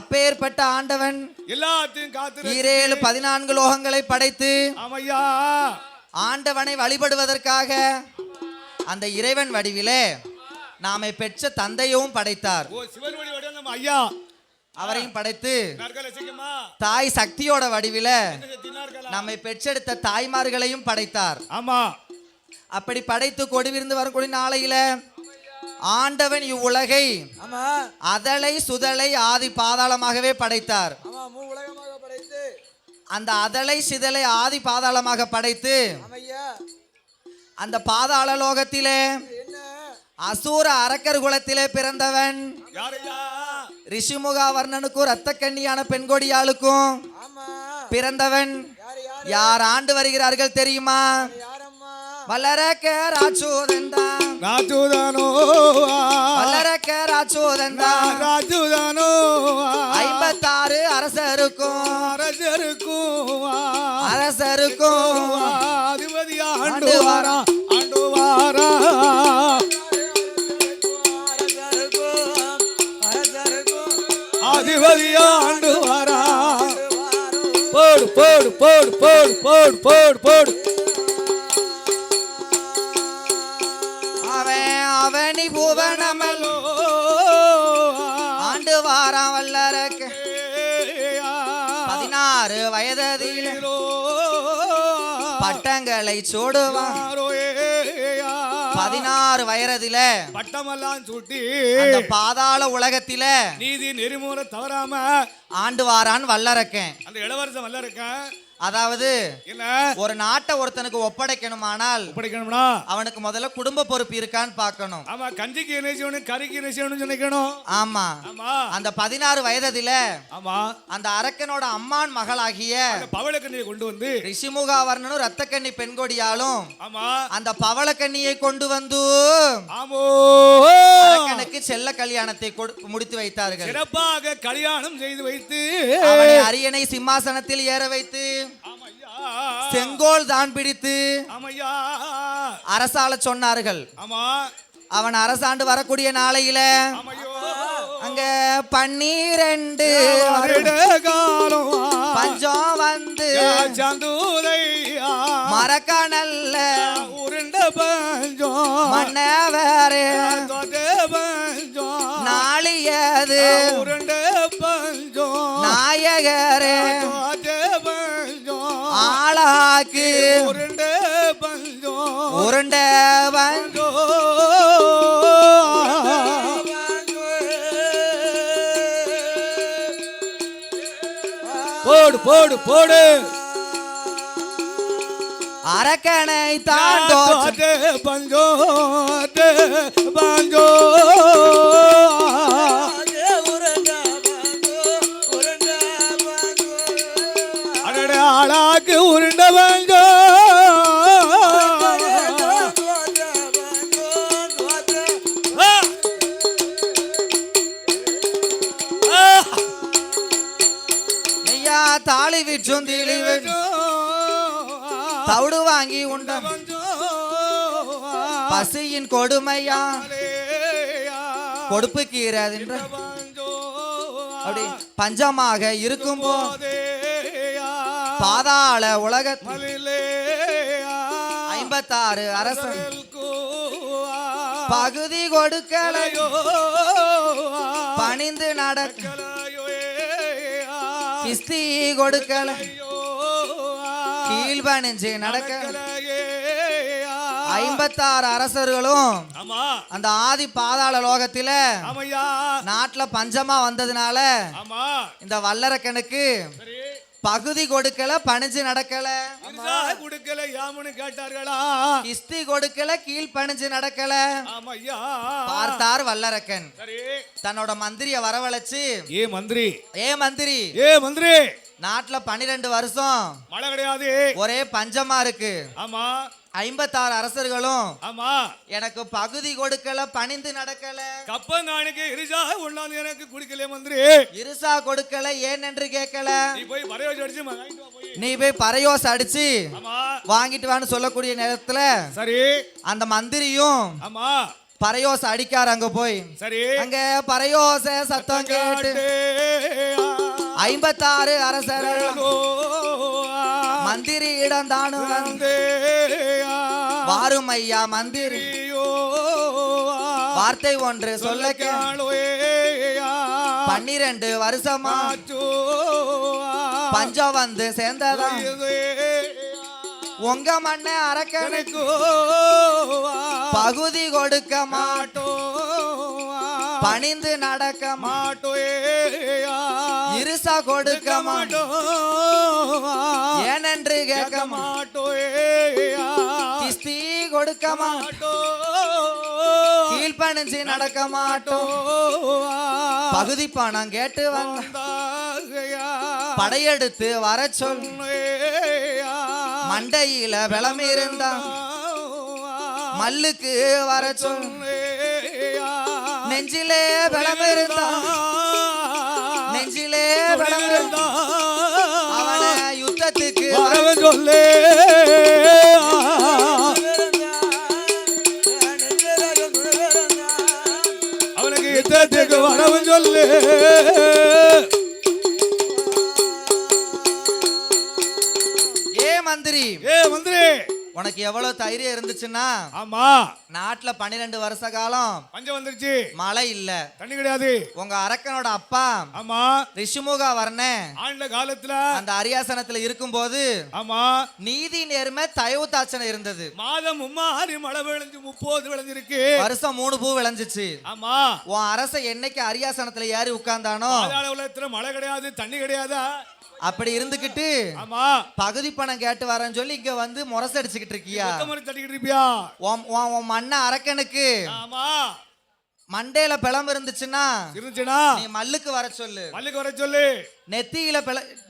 அப்பேற்பட்ட ஆண்டவன் எல்லாத்தையும் காத்து 14 லோகங்களை படைத்து ஆண்டவனை வழிபடுவதற்காக அந்த இறைவன் வடிவிலே நாமை பெற்ற தந்தையும் படைத்தார். அவரையும் படைத்து தாய் சக்தியோட வடிவில நம்மை பெற்றெடுத்த தாய்மார்களையும் படைத்தார். அப்படி படைத்து கொடிவிருந்து வரக்கூடிய நாளையில ஆண்டவன் இவ்வுலகை அதலை, சுதலை, ஆதி பாதாளமாகவே படைத்தார். அந்த அதலை, சிதலை, ஆதி பாதாளமாக படைத்து அந்த பாதாள லோகத்திலே அசூர அரக்கர் குலத்திலே பிறந்தவன் ரிஷிமுகா வர்ணனுக்கும் ரத்த கண்ணியான பெண்கொடியாளுக்கும் பிறந்தவன் யார் ஆண்டு வருகிறார்கள் தெரியுமா? வல்லரக்க ராஜோதன்தா ராஜோதானோ வல்லரக்க ராஜோதன்தா ராஜோதானோ 56 அரசருக்கும் அதிபதியா ஆண்டு வாரா அதிபதியா ஆண்டு வாரா. போடு போடு போடு போடு போடு போடு போடு. அவனி புவனமல்லோ ஆண்டு வாராம் வல்லரக்க 16 வயதிலே பட்டங்களை சூடுவான். 16 வயதில பட்டமெல்லாம் சூட்டி அந்த பாதாள உலகத்தில நீதி நெறிமுறை தவறாம ஆண்டு வாரான் வல்லரக்கன். அந்த இளவரசன் வல்ல இருக்கேன். அதாவது என்ன ஒரு நாட்டை ஒருத்தனுக்கு ஒப்படைக்கணுமானால் ஒப்படைக்கணும்னா அவனுக்கு முதல்ல குடும்ப பொறுப்பு இருக்கான்னு பார்க்கணும். ஆமா, கஞ்சிக்கு என்ன செய்யணும், கறிக்கு என்ன செய்யணும்னு சொன்னிக்கணும். ஆமா, ஆமா, அந்த 16 வயதில ஆமா, அந்த அரக்கனோட அம்மான் மகளாகிய அந்த பவளக்கண்ணியை கொண்டு வந்து ரிஷிமுகாவர்ணனும் ரத்தக்கண்ணி பெண்கொடியாலும் ஆமா அந்த பவளக்கண்ணியை கொண்டு வந்து ஆமோ அரக்கனுக்கு செல்ல கல்யாணத்தை முடித்து வைத்தார்கள். சிறப்பாக கல்யாணம் செய்து வைத்து அவனை அரியணை சிம்மாசனத்தில் ஏற வைத்து ஆமையா, செங்கோல் தான் பிடித்து ஆமையா, அரசாள சொன்னார்கள். ஆமா, அவன் அரசாண்டு வரக்கூடிய நாளையில ஆமையோ, அங்க 12 காலம் பஞ்சம் வந்து சந்துரையா மரக்கணல்ல உருண்ட பஞ்சம் மன்னவரே தோட்டே பஞ்சம் நாளியது உருண்ட பஞ்சம் நாயகரே தோட்டே பஞ்சம் ஆளாக்கு உருண்ட பஞ்சம் உருண்டவன் போடு போடு போடு அரக்கனை தாண்டோ பஞ்சோ பஞ்சோ அடடே ஆளாக்கு உருண்ட பஞ்சோ ஐயா தாலி விற்றும் திளி தவிடு வாங்கி உண்ட பசியின் கொடுமையா கொடுப்பு கீரதுன்ற அப்படி பஞ்சமாக இருக்கும் பாதாள உலகத்தில் 56 அரசன் பகுதி கொடுக்கலையோ பணிந்து நடக்க கிஸ்தி கொடுக்கல கீழ் பணிஞ்சு நடக்க 56 அரசர்களும் ஆமா அந்த ஆதி பாதாள லோகத்தில ஆமையா நாட்டுல பஞ்சமா வந்ததுனால ஆமா இந்த வல்லரக்கனுக்கு சரி பகுதி கொடுக்கல பணிஞ்சு நடக்கல கொடுக்கல யாமுன்னு கேட்டார்களா கிஸ்தி கொடுக்கல கீழ் பணிஞ்சு நடக்கல ஆமையா பார்த்தார் வல்லரக்கன் சரி தன்னோட மந்திரிய வரவழைச்சு ஏ மந்திரி ஏ மந்திரி நாட்டுல 12 வருஷம் மழை கிடையாது ஒரே பஞ்சமா இருக்கு. ஆமா 56 அரசர்களும் ஆமா எனக்கு பகுதி கொடுக்கல பணிந்து நடக்கல கப்பங்காணிக்கு இருசா ஒண்ணாந்து எனக்கு குடிக்கல மந்திரி இருசா கொடுக்கல ஏன் என்று கேட்கல நீ போய் பரையோசி அடிச்சு வாங்கிட்டு வா போய் நீ போய் பரையோஸ் அடிச்சு ஆமா வாங்கிட்டு வான்னு சொல்லக்கூடிய நேரத்துல சரி அந்த மந்திரியும் ஆமா பரையோஸ் அடிக்காரு அங்க போய் சரி அங்க பரையோச சத்தம் கேட்டு 56 அரசர்கள் மந்திரி இடம் தானு வாரும் ஐயா மந்திரி வார்த்தை ஒன்று சொல்ல 12 வருஷமா பஞ்சம் வந்து சேர்ந்ததா உங்க மண்ண அரக்கனுக்கு பகுதி கொடுக்க மாட்டோம் பணிந்து நடக்க மாட்டோம் இருசா கொடுக்க மாட்டோம் ஏனென்று கேட்க மாட்டோம் கிஸ்தி கொடுக்க மாட்டோம் கீழ்பணிஞ்சு நடக்க மாட்டோம் பகுதி பணம் கேட்டு வந்த படையெடுத்து வர சொல் மண்டையில பலம் இருந்தா மல்லுக்கு வர சொல் நெஞ்சிலே பலம் இருந்தா நெஞ்சிலே பலம் இருந்தா அவனை யுத்தத்துக்கு வர சொல்லு அவனுக்கு யுத்தத்துக்கு வரவு சொல்லு ஏ மந்திரி உனக்கு எவ்வளவு தைரியம் இருந்துச்சுன்னா ஆமா நாட்டுல 12 வருஷ காலம் பஞ்சம் வந்துருச்சு, மழை இல்ல, தண்ணி கிடையாது. உங்க அரக்கனோட அப்பா ஆமா ரிஷிமுகா வர்ணே ஆண்ட காலத்துல அந்த அரியாசனத்துல இருக்கும்போது ஆமா நீதி நேர்மை தயவு தாட்சணை இருந்தது. மாதம் மும்மாரி மழை விளைஞ்சு 30 விளைஞ்சிருக்கு, வருஷம் 3 பூ விளைஞ்சிச்சு. ஆமா உன் அரச என்னைக்கு அரியாசனத்துல ஏறி உட்கார்ந்தானோ பாதாள உலகத்துல மழை கிடையாது, தண்ணி கிடையாதா? அப்படி இருந்துகிட்டு ஆமா பகுதி பணம் கேட்டு வரேன்னு சொல்லி இங்க வந்து முரசடிச்சுக்கிட்டு இருக்கியா? தட்டிக்கிட்டு இருப்பியா? உன் மண்ண அரக்கனுக்கு ஆமா மண்டையில பிளம்பு இருந்துச்சுன்னா நீ மல்லுக்கு வர சொல்லு, மல்லுக்கு வர சொல்லு. நெத்தியில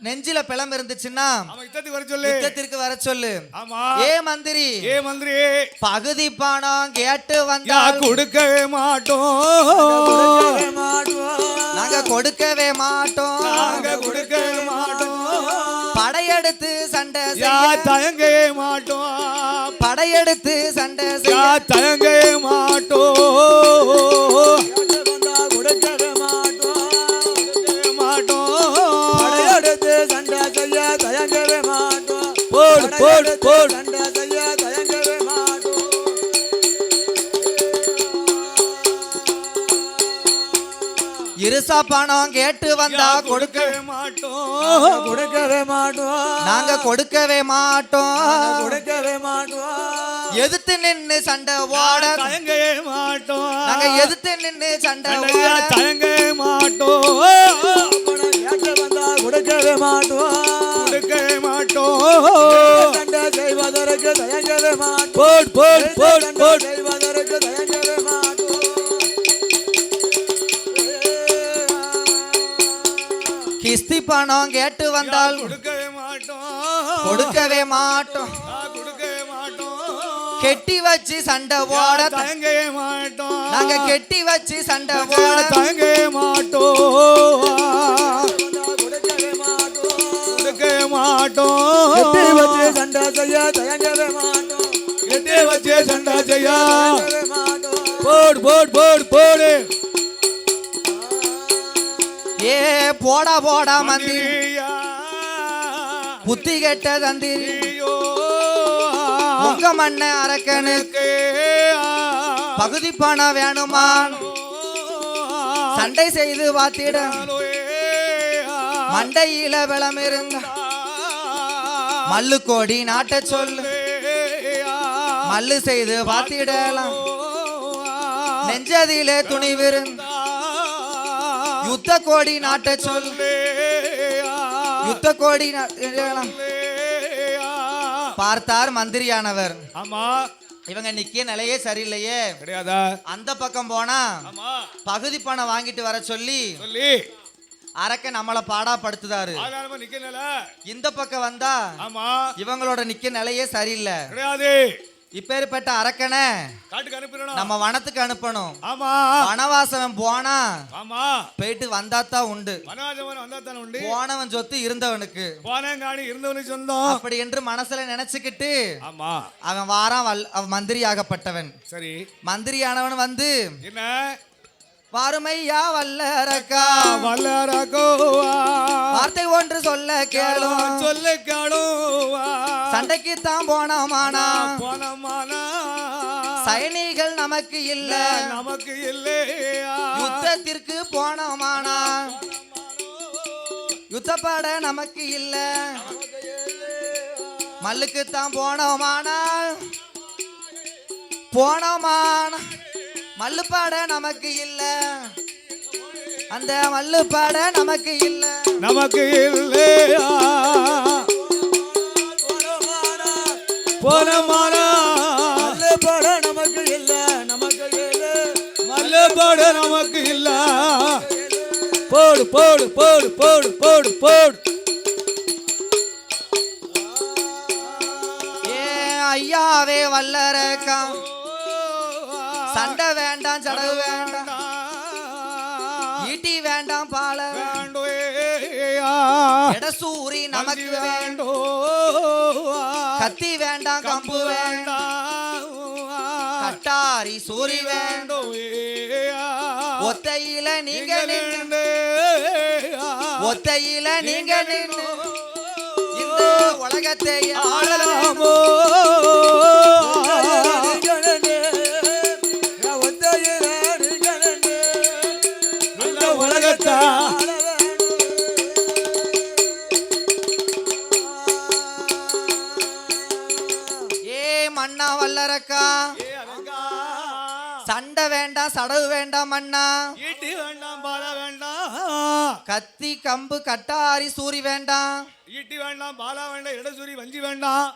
நெஞ்சில பிளம்பு இருந்துச்சுன்னா யுத்தத்துக்கு வர சொல்லு, யுத்தத்திற்கு வர சொல்லு. ஆமா ஏ மந்திரி, ஏ மந்திரி, பகுதி பணம் கேட்டு வந்தா கொடுக்கவே மாட்டோம், நாங்க கொடுக்கவே மாட்டோம், நாங்க கொடுக்கவே மாட்டோம். படையெடுத்து சண்டை தயங்கவே மாட்டோம், படையெடுத்து சண்டை தயங்கவே மாட்டோம், கொடுக்கவே மாட்டோம், படையெடுத்து சண்டை செய்ய தயங்கவே மாட்டோம், போடு போடு போடு சண்டை செய்ய தயங்கவே மாட்டோம். இருசா பணம் கேட்டு வந்தா கொடுக்கவே மாட்டோம், கொடுக்கவே மாட்டோம், நாங்க கொடுக்கவே மாட்டோம், கொடுக்கவே மாட்டோம். எதிர்த்து நின்னு சண்டை ஓட தயங்கவே மாட்டோம், நாங்க எதிர்த்து நின்னு சண்டை ஓட தயங்கவே மாட்டோம், கேட்டு வந்தா கொடுக்கவே மாட்டோம், கொடுக்கவே மாட்டோம், சண்டை செய்வதற்கு தயங்கவே மாட்டோம், போடு போடு போடு போடு செய்வதற்கு தயங்கவே மாட்டோம். கிஸ்தி பணம் கேட்டு வந்தால் கொடுக்கவே மாட்டோம், கொடுக்கவே மாட்டோம், கொடுக்கவே மாட்டோம், கெட்டி வச்சு சண்டை ஓட தயங்கவே மாட்டோம், நாங்க கெட்டி வச்சு சண்டை ஓட தயங்கவே மாட்டோம், கொடுக்கவே மாட்டோம், கெட்டி வச்சு சண்டை செய்ய தயங்கவே மாட்டோம், கெட்டி வச்சு சண்டை செய்ய மாட்டோம். போடு போடு போடு போடு. ஏ போடா போடா மந்திரி, புத்தி கெட்ட தந்திரி, உங்க மண்ண அரக்கனுக்கு பகுதி பணம் வேணுமா? சண்டை செய்து வாத்திட மண்டையில பலம் இருந்த மல்லு கோடி நாட்ட சொல்லு, மல்லு செய்து வாத்திடலாம் நெஞ்சதிலே துணிவிருந்த யுத்த கோடி நாட்ட சொல்லு, யுத்த கோடி பார்த்தார் மந்திரியானவர். ஆமா இவங்க நிக்கிய நிலையே சரியில்லையே, கிடையாதா? அந்த பக்கம் போனா ஆமா பகுதி பணம் வாங்கிட்டு வர சொல்லி சொல்லி அரக்க நம்மள பாடா படுத்துதாரு. ஆதாரமா நிக்கல. இந்த பக்கம் வந்தா ஆமா இவங்களோட நிக்க நிலையே சரியில்லை. கிடையாது. இப்பேற்பட்ட அரக்கனை காட்டுக்கு அனுப்பிடணும், நம்ம வனத்துக்கு அனுப்பணும். ஆமா வனவாசம் போனா ஆமா போயிட்டு வந்தாத்தான் உண்டு, வனவாசம் வந்தாத்தானே உண்டு. போனவன் சொத்து இருந்தவனுக்கு, போனங்காணி இருந்தவனுக்கு சொந்தம். அப்படி என்று மனசுல நினைச்சுக்கிட்டு ஆமா அவன் வாரான். அவன் மந்திரியாகப்பட்டவன். சரி மந்திரியானவன் வந்து என்ன வாருமையா வல்லரக்கா வல்லரக்கோ வார்த்தை ஒன்று சொல்ல கேளும், சொல்ல கேளும், சண்டைக்கு தான் போனோமானா போனமானா சைனிகள் நமக்கு இல்ல, நமக்கு இல்லையா, யுத்தத்திற்கு போனோமானா யுத்தப்பட நமக்கு இல்ல, மல்லுக்கு தான் போனோமானா மல்லுப்பாட நமக்கு இல்ல, அந்த மல்லுப்பாட நமக்கு இல்ல, நமக்கு இல்லையா, போனமானா மல்லுப்பாட நமக்கு இல்ல, நமக்கு இல்ல, மல்லுப்பாட நமக்கு இல்ல. போடு போடு போடு போடு போடு போடு. ஏ ஐயாவே வல்லரக்கா சண்டை வேண்டாம், சடவு வேண்டாம், ஈட்டி வேண்டாம், பால எடசூரி நமக்கு வேண்டும், கத்தி வேண்டாம், கம்பு வேண்டாம், கட்டாரி சூரி வேண்டும், ஒத்தையில நீங்க நின்று, ஒத்தையில நீங்க நின்று இந்த உலகத்தை ஆளலாமோ. மண்ணா வல்லரக்கா ஏ அரக்கா சண்டை வேண்டாம் சடவு வேண்டாம் மண்ணா ஈட்டி வேண்டாம் பால வேண்டாம் கத்தி கம்பு கட்டாரி சூரி வேண்டாம் ஈட்டி வேண்டாம் பாலா வேண்டாம் இடசூரி வஞ்சி வேண்டாம்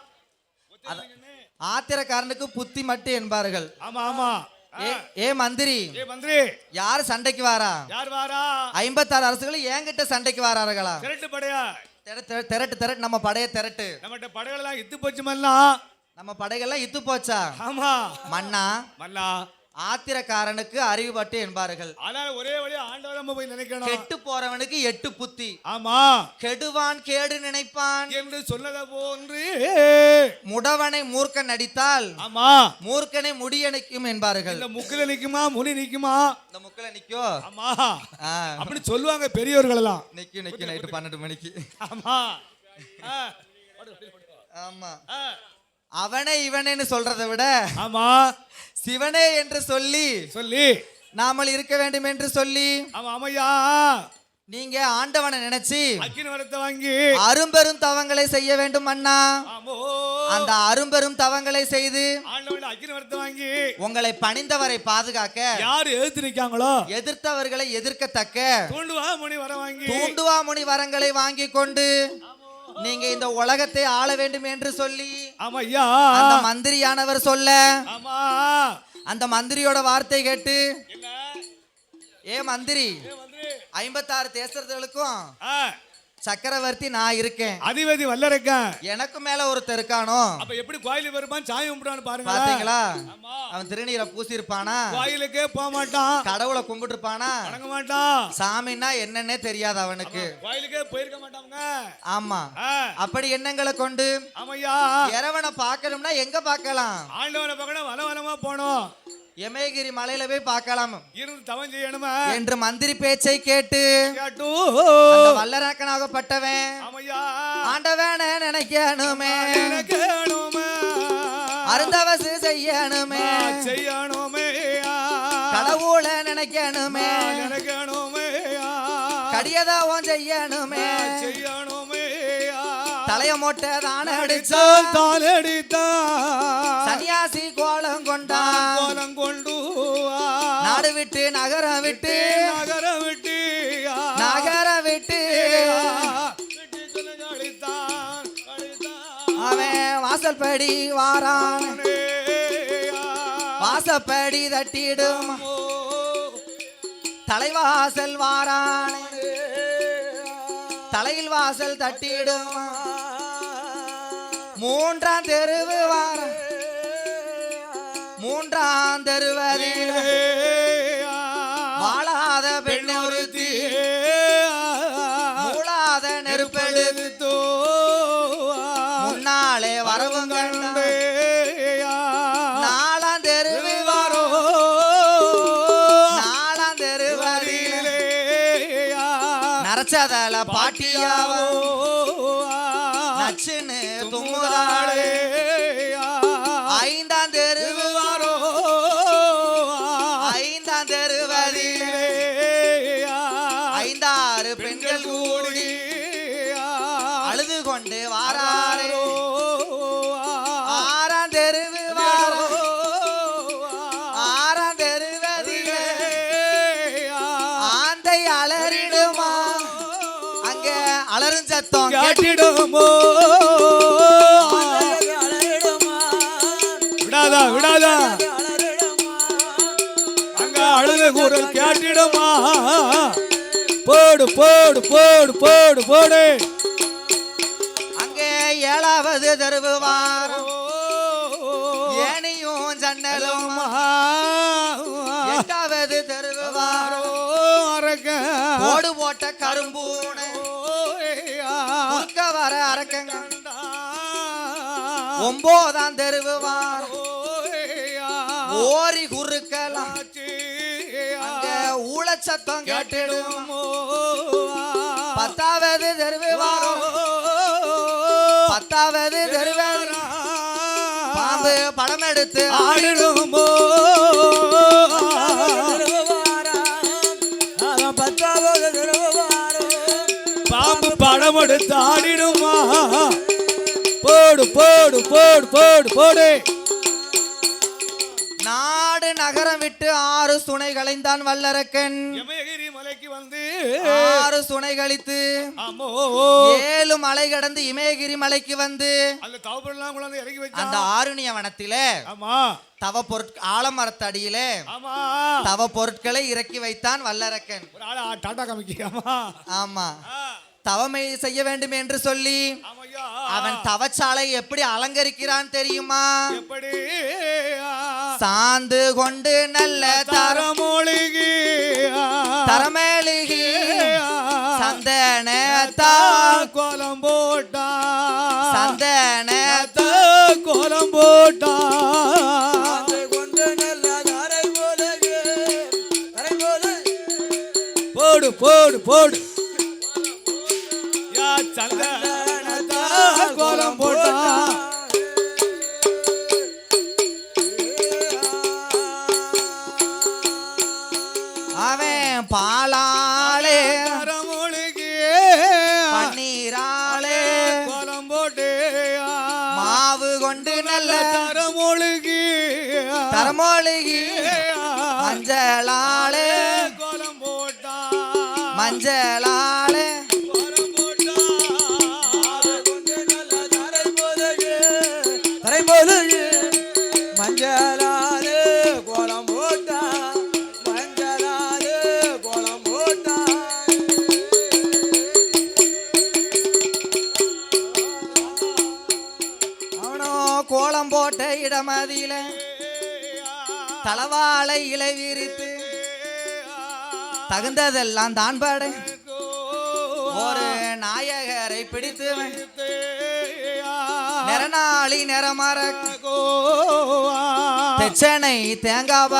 ஆத்திரக்காரனுக்கு புத்தி மட்டும் என்பார்கள் ஆமா ஆமா ஏ மந்திரி ஏ மந்திரி யாரு சண்டைக்கு வாரா யார் வாரா 56 அரசுகளும் என்கிட்ட சண்டைக்கு வாரார்களா திரட்டு படையா திரட்டு நம்ம படைய திரட்டு நம்மகிட்ட படைகள் எல்லாம் இத்து போச்சு மல்லாம் நம்ம படைகள்லாம் இத்து போச்சா ஆமா மண்ணா மல்லா ஆத்திரக்காரனுக்கு அறிவுபட்டு என்பார்கள் ஆனால் ஒரே வழி ஆண்டவரை நம்ம போய் நினைக்கணும் கெட்டு போறவனுக்கு 8 புத்தி ஆமா கெடுவான் கேடு நினைப்பான் என்று சொன்னத போன்று முடவனை மூர்க்கன் நடித்தால் ஆமா மூர்க்கனை முடியணிக்கும் என்பார்கள் இந்த முக்கில நிக்குமா முனி நிக்குமா இந்த முக்கில நிக்கோ ஆமா அப்படி சொல்லுவாங்க பெரியவர்கள் எல்லாம் நிக்கு நைட்டு 12 மணிக்கு ஆமா ஆமா அவனே இவனேன்னு சொல்றதை விட ஆமா சிவனே என்று சொல்லி நாமல் இருக்க வேண்டும் என்று சொல்லி ஆமா ஆமையா நீங்க ஆண்டவனை நினைச்சு அக்கினி வரத்தை வாங்கி அரும்பெரும் தவங்களை செய்ய வேண்டும் அண்ணா ஆமோ அந்த அரும்பெரும் தவங்களை செய்து ஆண்டவன் அக்கினி வரத்தை வாங்கி உங்களை பணிந்தவரை பாதுகாக்க யாரு எதிர்த்து நிக்காங்களோ எதிர்த்தவர்களை எதிர்க்கத்தக்க தூண்டுவா முனி வர வாங்கி தூண்டுவா முனி வரங்களை வாங்கி கொண்டு நீங்க இந்த உலகத்தை ஆள வேண்டும் என்று சொல்லி ஆமையா அந்த மந்திரியானவர் சொல்ல ஆமா அந்த மந்திரியோட வார்த்தை கேட்டு என்ன ஏ மந்திரி 56 தேசர்களுக்கும் சக்கரவர்த்தி நான் இருக்கேன் அதிபதி வல்லரக்கன் எனக்கு மேல ஒருத்தர் இருக்கானோ அப்ப எப்படி கோயிலுக்கு வருவான் சாமி கும்பிடான்னு பாருங்க பாத்தீங்களா அவன் திருநீரை பூசி இருப்பானா கோயிலுக்கே போக மாட்டான் கடவுளை கும்பிட்டு இருப்பானா வணங்க மாட்டான் சாமின்னா என்னன்னே தெரியாது அவனுக்கு கோயிலுக்கே போயிருக்க மாட்டாங்க ஆமா அப்படி எண்ணங்களை கொண்டு ஆமையா இறைவனை பார்க்கணும்னா எங்க பார்க்கலாம் ஆண்டவனை பார்க்கணும் வனவனமா போனோம் எமயகிரி மலையில போய் பார்க்கலாம் இருந்து தவம் செய்யணுமா என்று மந்திரி பேச்சை கேட்டு கேட்டு அந்த வல்லரக்கனாகப்பட்டவன் ஆமையா ஆண்டவனை நினைக்கணுமே நினைக்கணுமே அருந்தவசு செய்யணுமே செய்யணுமே கடவுளை நினைக்கணுமே நினைக்கணுமே கடியதாவும் செய்யணுமே செய்யணுமே தலைய மொட்டை தானே அடிச்சால் தானே அடித்தான் சன்னியாசி கோலம் கொண்டான் கோலம் கொண்டு நாடு விட்டு நகரம் விட்டு நகரம் விட்டு நகரம் விட்டு அவன் வாசல்படி வாரான் வாசப்படி தட்டிடும் தலைவாசல் வாரான் தலையில் வாசல் தட்டிடும் மூன்றாம் தெருவு வார மூன்றாம் தெருவதில் வாழாத பெண் ஒருத்தி மூளாத நெருப்பெடுத்து முன்னாலே வரவும் கண்டு நாலாம் தெருவு வாரோ நாலாம் தெருவதில் நரச்சதல பாட்டியாவோ நச்சுன்னு தும்முதாளே ஐந்தாம் தெருவு வாரோ ஐந்தாம் தெருவதில் 5-6 பெண்கள் கூடி அழுது கொண்டு வாராரே ஆறாம் தெருவு வாரோ ஆறாம் தெருவதில் ஆந்தை அலறிடுமா அங்க அலறும் சத்தம் கேட்டிடுமோ விடாதா விடாதா அங்க அழுத குரல் கேட்டிடுமா போடு போடு போடு போடு போடு அங்கே 7வது தெருவு வாரம் ஏனியும் ஜன்னலும் 8வது தெருவு வாரம் ஓடு போட்ட கரும்பூனை குறுக்க வர அரக்கங்க 9ஆம் தெருவு வாரம் ஓரி குறுக்கலாம் அங்க ஊழச்சத்தம் கேட்டிடும் 10வது தெருவு வாரம் 10வது தெருவு பாம்பு படம் எடுத்து ஆடிடுமோ பாம்பு படம் எடுத்து ஆடிடுமா போடு போடு போடு போடு போடு நகரம் விட்டு 6 சுனை களைந்தான் வல்லரக்கன். யமகிரி மலைக்கு வந்து 6 சுனை கழித்து ஆமோ 7 மலை கடந்து இமயகிரி மலைக்கு வந்து அந்த தவப்பெல்லாம் கொண்டாந்து இறக்கி வச்சான். அந்த ஆருணிய வனத்திலே ஆமா தவ ஆலமரத்தடியிலே ஆமா தவ பொருட்களை இறக்கி வைத்தான் வல்லரக்கன். ஒரு ஆளா டாடா காமிக்கு. ஆமா ஆமா தவமை செய்ய வேண்டும் என்று சொல்லி ஆமையா அவன் தவச்சாலை எப்படி அலங்கரிக்கிறான் தெரியுமா? எப்படி சாந்து கொண்டு நல்ல தரமொழிகி தரமேழுகி சந்தன கோலம் போட்டா சந்தன கோலம் போட்டா அது கொண்டு நல்ல தாரை போலவே தாரை போல போடு போடு போடு யா சந்தன கோலம் போட்டா அவன் பாலாலே தரமொழிகி பன்னீராலே கோலம் போட்டே மாவு கொண்டு நல்ல தரமொழிகி தரமொழிகி மஞ்சளாலே கோலம் போட்டா மஞ்சளாலே கோலம் போட்டா கொண்டு நல்ல தாரை போலவே தாரை போலவே மஞ்சளாலே கோலம் போட்டா மஞ்சளாலே கோலம் போட்டா அவனோ கோலம் போட்ட இடமதியில தலவாழை இலை விரித்து தகுந்ததெல்லாம் தான் பாட ஒரு நாயகரை பிடித்து நிறநாளி நிறமர தெச்சனை தேங்காய்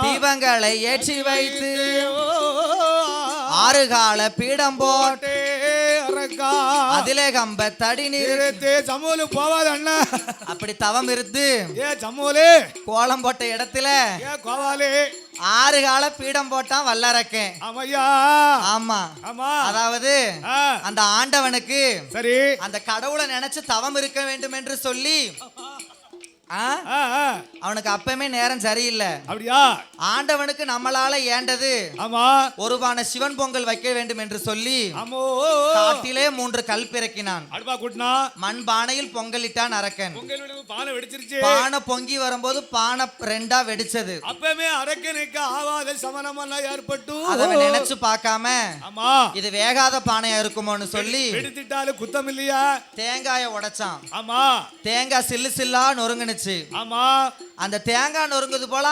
தீபங்களை ஏற்றி வைத்து 6 கால பீடம் போட்டு அதிலே கம்ப தடி நிறுத்து சமூலு போவாது அண்ணா அப்படி தவம் இருந்து ஏ சமூலு கோலம் போட்ட இடத்துல ஏ கோவாலு 6 கால பீடம் போட்டான் வல்லரக்கன். ஆமையா ஆமா ஆமா அதாவது ஆ, அந்த ஆண்டவனுக்கு சரி அந்த கடவுளை நினைச்சு தவம் இருக்க வேண்டும் என்று சொல்லி ஆ, ஆ, ஆ. அவனுக்கு அப்பமே நேரம் சரியில்லை. அப்படியா ஆண்டவனுக்கு நம்மளால ஏண்டது ஆமா ஒரு பானை சிவன் பொங்கல் வைக்க வேண்டும் என்று சொல்லி ஆமோ காட்டிலே 3 கல் பிறக்கினான். அடுப்பா கூட்டினா மண் பானையில் பொங்கலிட்டான் அரக்கன். பொங்கல் பானை வெடிச்சிருச்சு. பானை பொங்கி வரும்போது பானை 2ஆ வெடிச்சது. அப்பமே அரக்கனுக்கு ஆவாத சமனமெல்லாம் ஏற்பட்டு அதை நினைச்சு பார்க்காம ஆமா இது வேகாத பானையா இருக்குமோன்னு சொல்லி வெடித்திட்டாலும் குத்தம் இல்லையா? தேங்காயை உடைச்சான். ஆமா தேங்காய் சில்லு சில்லா நொறுங்குனுச்சு. ஆமா அந்த தேங்காய் நொறுங்குது போல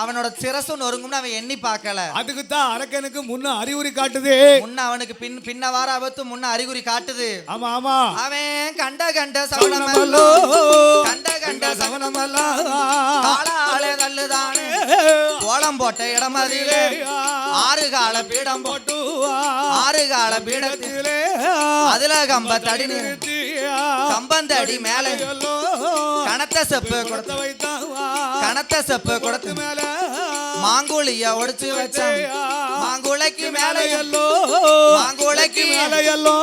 அவனோட சிரசு நொறுங்கும்னு அவன் எண்ணி பார்க்கல. அதுக்கு தான் அரக்கனுக்கு முன்ன அறிகுறி காட்டுது. முன்ன அவனுக்கு பின்ன வார ஆபத்து முன்ன அறிகுறி காட்டுது. ஆமா ஆமா அவன் கண்ட சவனமல்லோ கண்ட சவனமல்லா காலாலே தள்ளுதானே கோலம் போட்ட இடமதியிலே 6 கால பீடம் போட்டு 6 கால பீடத்திலே அதுல கம்ப தடி நிறுத்தி கம்பந்தடி மேல கணத்த செப்பு கொடுத்து கணத்த செப்பு கொடுத்து மேல மாங்குழிய ஒடிச்சு வச்சான். மாங்குளைக்கு மேல எல்லோ மாங்குளைக்கு மேல எல்லோ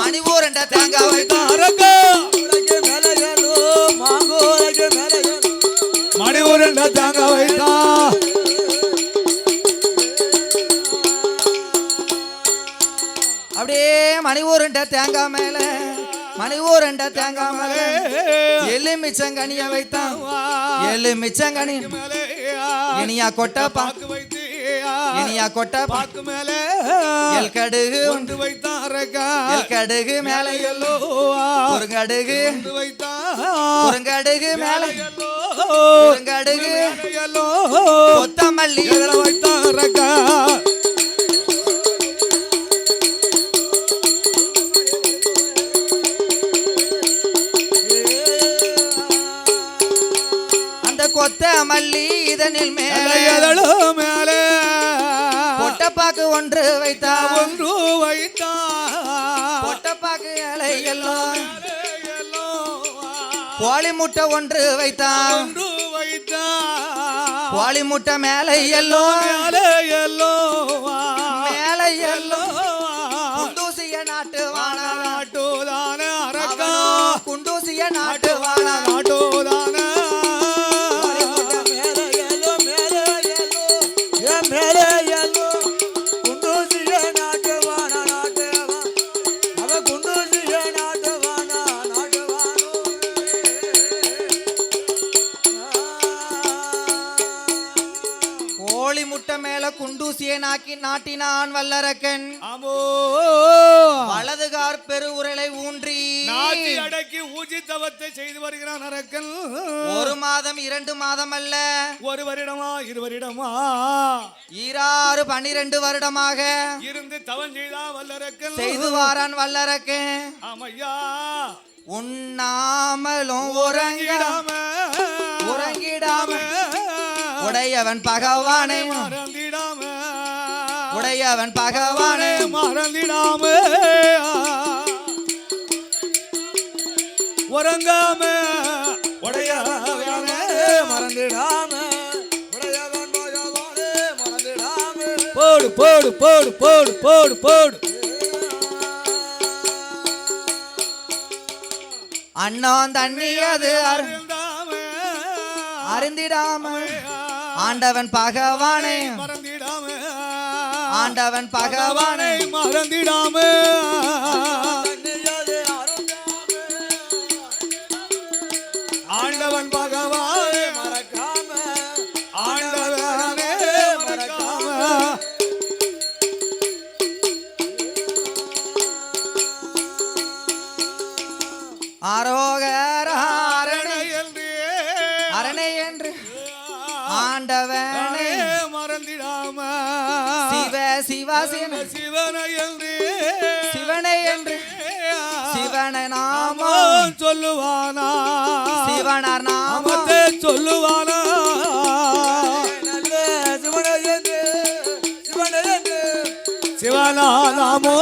மணி ஊரண்ட தேங்காய் வைத்தான். உலகே மேலையலோ மாங்கோலகே மேலையலோ மணி உருண்ட தாங்க வைத்தா அப்படியே மணி ஊரண்ட தேங்காய் மேல மணி ஊரண்ட தேங்காய் மேல எலுமிச்சங்கனிய வைத்தான். எலுமிச்சங்கனி இனியா கொட்ட பாக்கு வைத்து இனியா கொட்ட பாக்கு மேல எல் கடுகு கொண்டு வைத்தான் அரக்கா எல் கடுகு மேல எல்லோ குறுங்கடுகு கொண்டு வைத்தான் குறுங்கடுகு மேல எல்லோ குறுங்கடுகு எல்லோ கொத்தமல்லி எதிர வைத்தான் அரக்கா அந்த கொத்தமல்லி இதனில் மேல எதழோ மேல பொட்டப்பாக்கு ஒன்று வைத்தா ஒன்று வைத்தா பொட்டப்பாக்கு இலை எல்லாம் எல்லோ கோழி முட்டை ஒன்று வைத்தான். ஒன்று வைத்தா கோழி முட்டை மேல எல்லோ மேல எல்லோ மேல எல்லோ குண்டூசிய நாட்டு வானா நாட்டுதான அரக்கா குண்டூசிய நாட்டு வானா நாட்டுதான மேல குண்டூசியை நாட்டினான் வல்லரக்கன். ஆமோ வலதுகார் பெருவுரலை ஊன்றி நாட்டி அடக்கி ஊஜி தவத்தை செய்து வருகிறான் அரக்கன். 1 மாதம் 2 மாதம் அல்ல, 1 வருடமா 2 வருடமா 12 வருடமாக இருந்து தவம் செய்தான் வல்லரக்கன். செய்து வாரான் வல்லரக்கன். ஆமையா உண்ணாமலும் உறங்கிடாம உறங்கிடாம உடையவன் பகவானை மறந்திடாம உடையவன் பகவானை மறந்திடாம உறங்காம உடையவனே மறந்திடாம உடையவன் பகவானே மறந்திடாம. போடு போடு போடு போடு போடு போடு. அண்ணன் தண்ணியது அறிந்திடாம ஆண்டவன் பகவானை மறந்திடாம ஆண்டவன் பகவானை மறந்திடாம ஆண்டவன் பகவானை மறக்காம ஆண்டவனே மறக்காம ஆரோகர அரணை என்று அரணை என்று ஆண்டவனை மறந்திடாம சிவ சிவா சிவனை என்று சிவனை என்று சிவனை நாம சொல்லுவானா சிவனார் நாம சொல்லுவானா நல்ல சிவனையன்று சிவனையன்று சிவனா நாமோ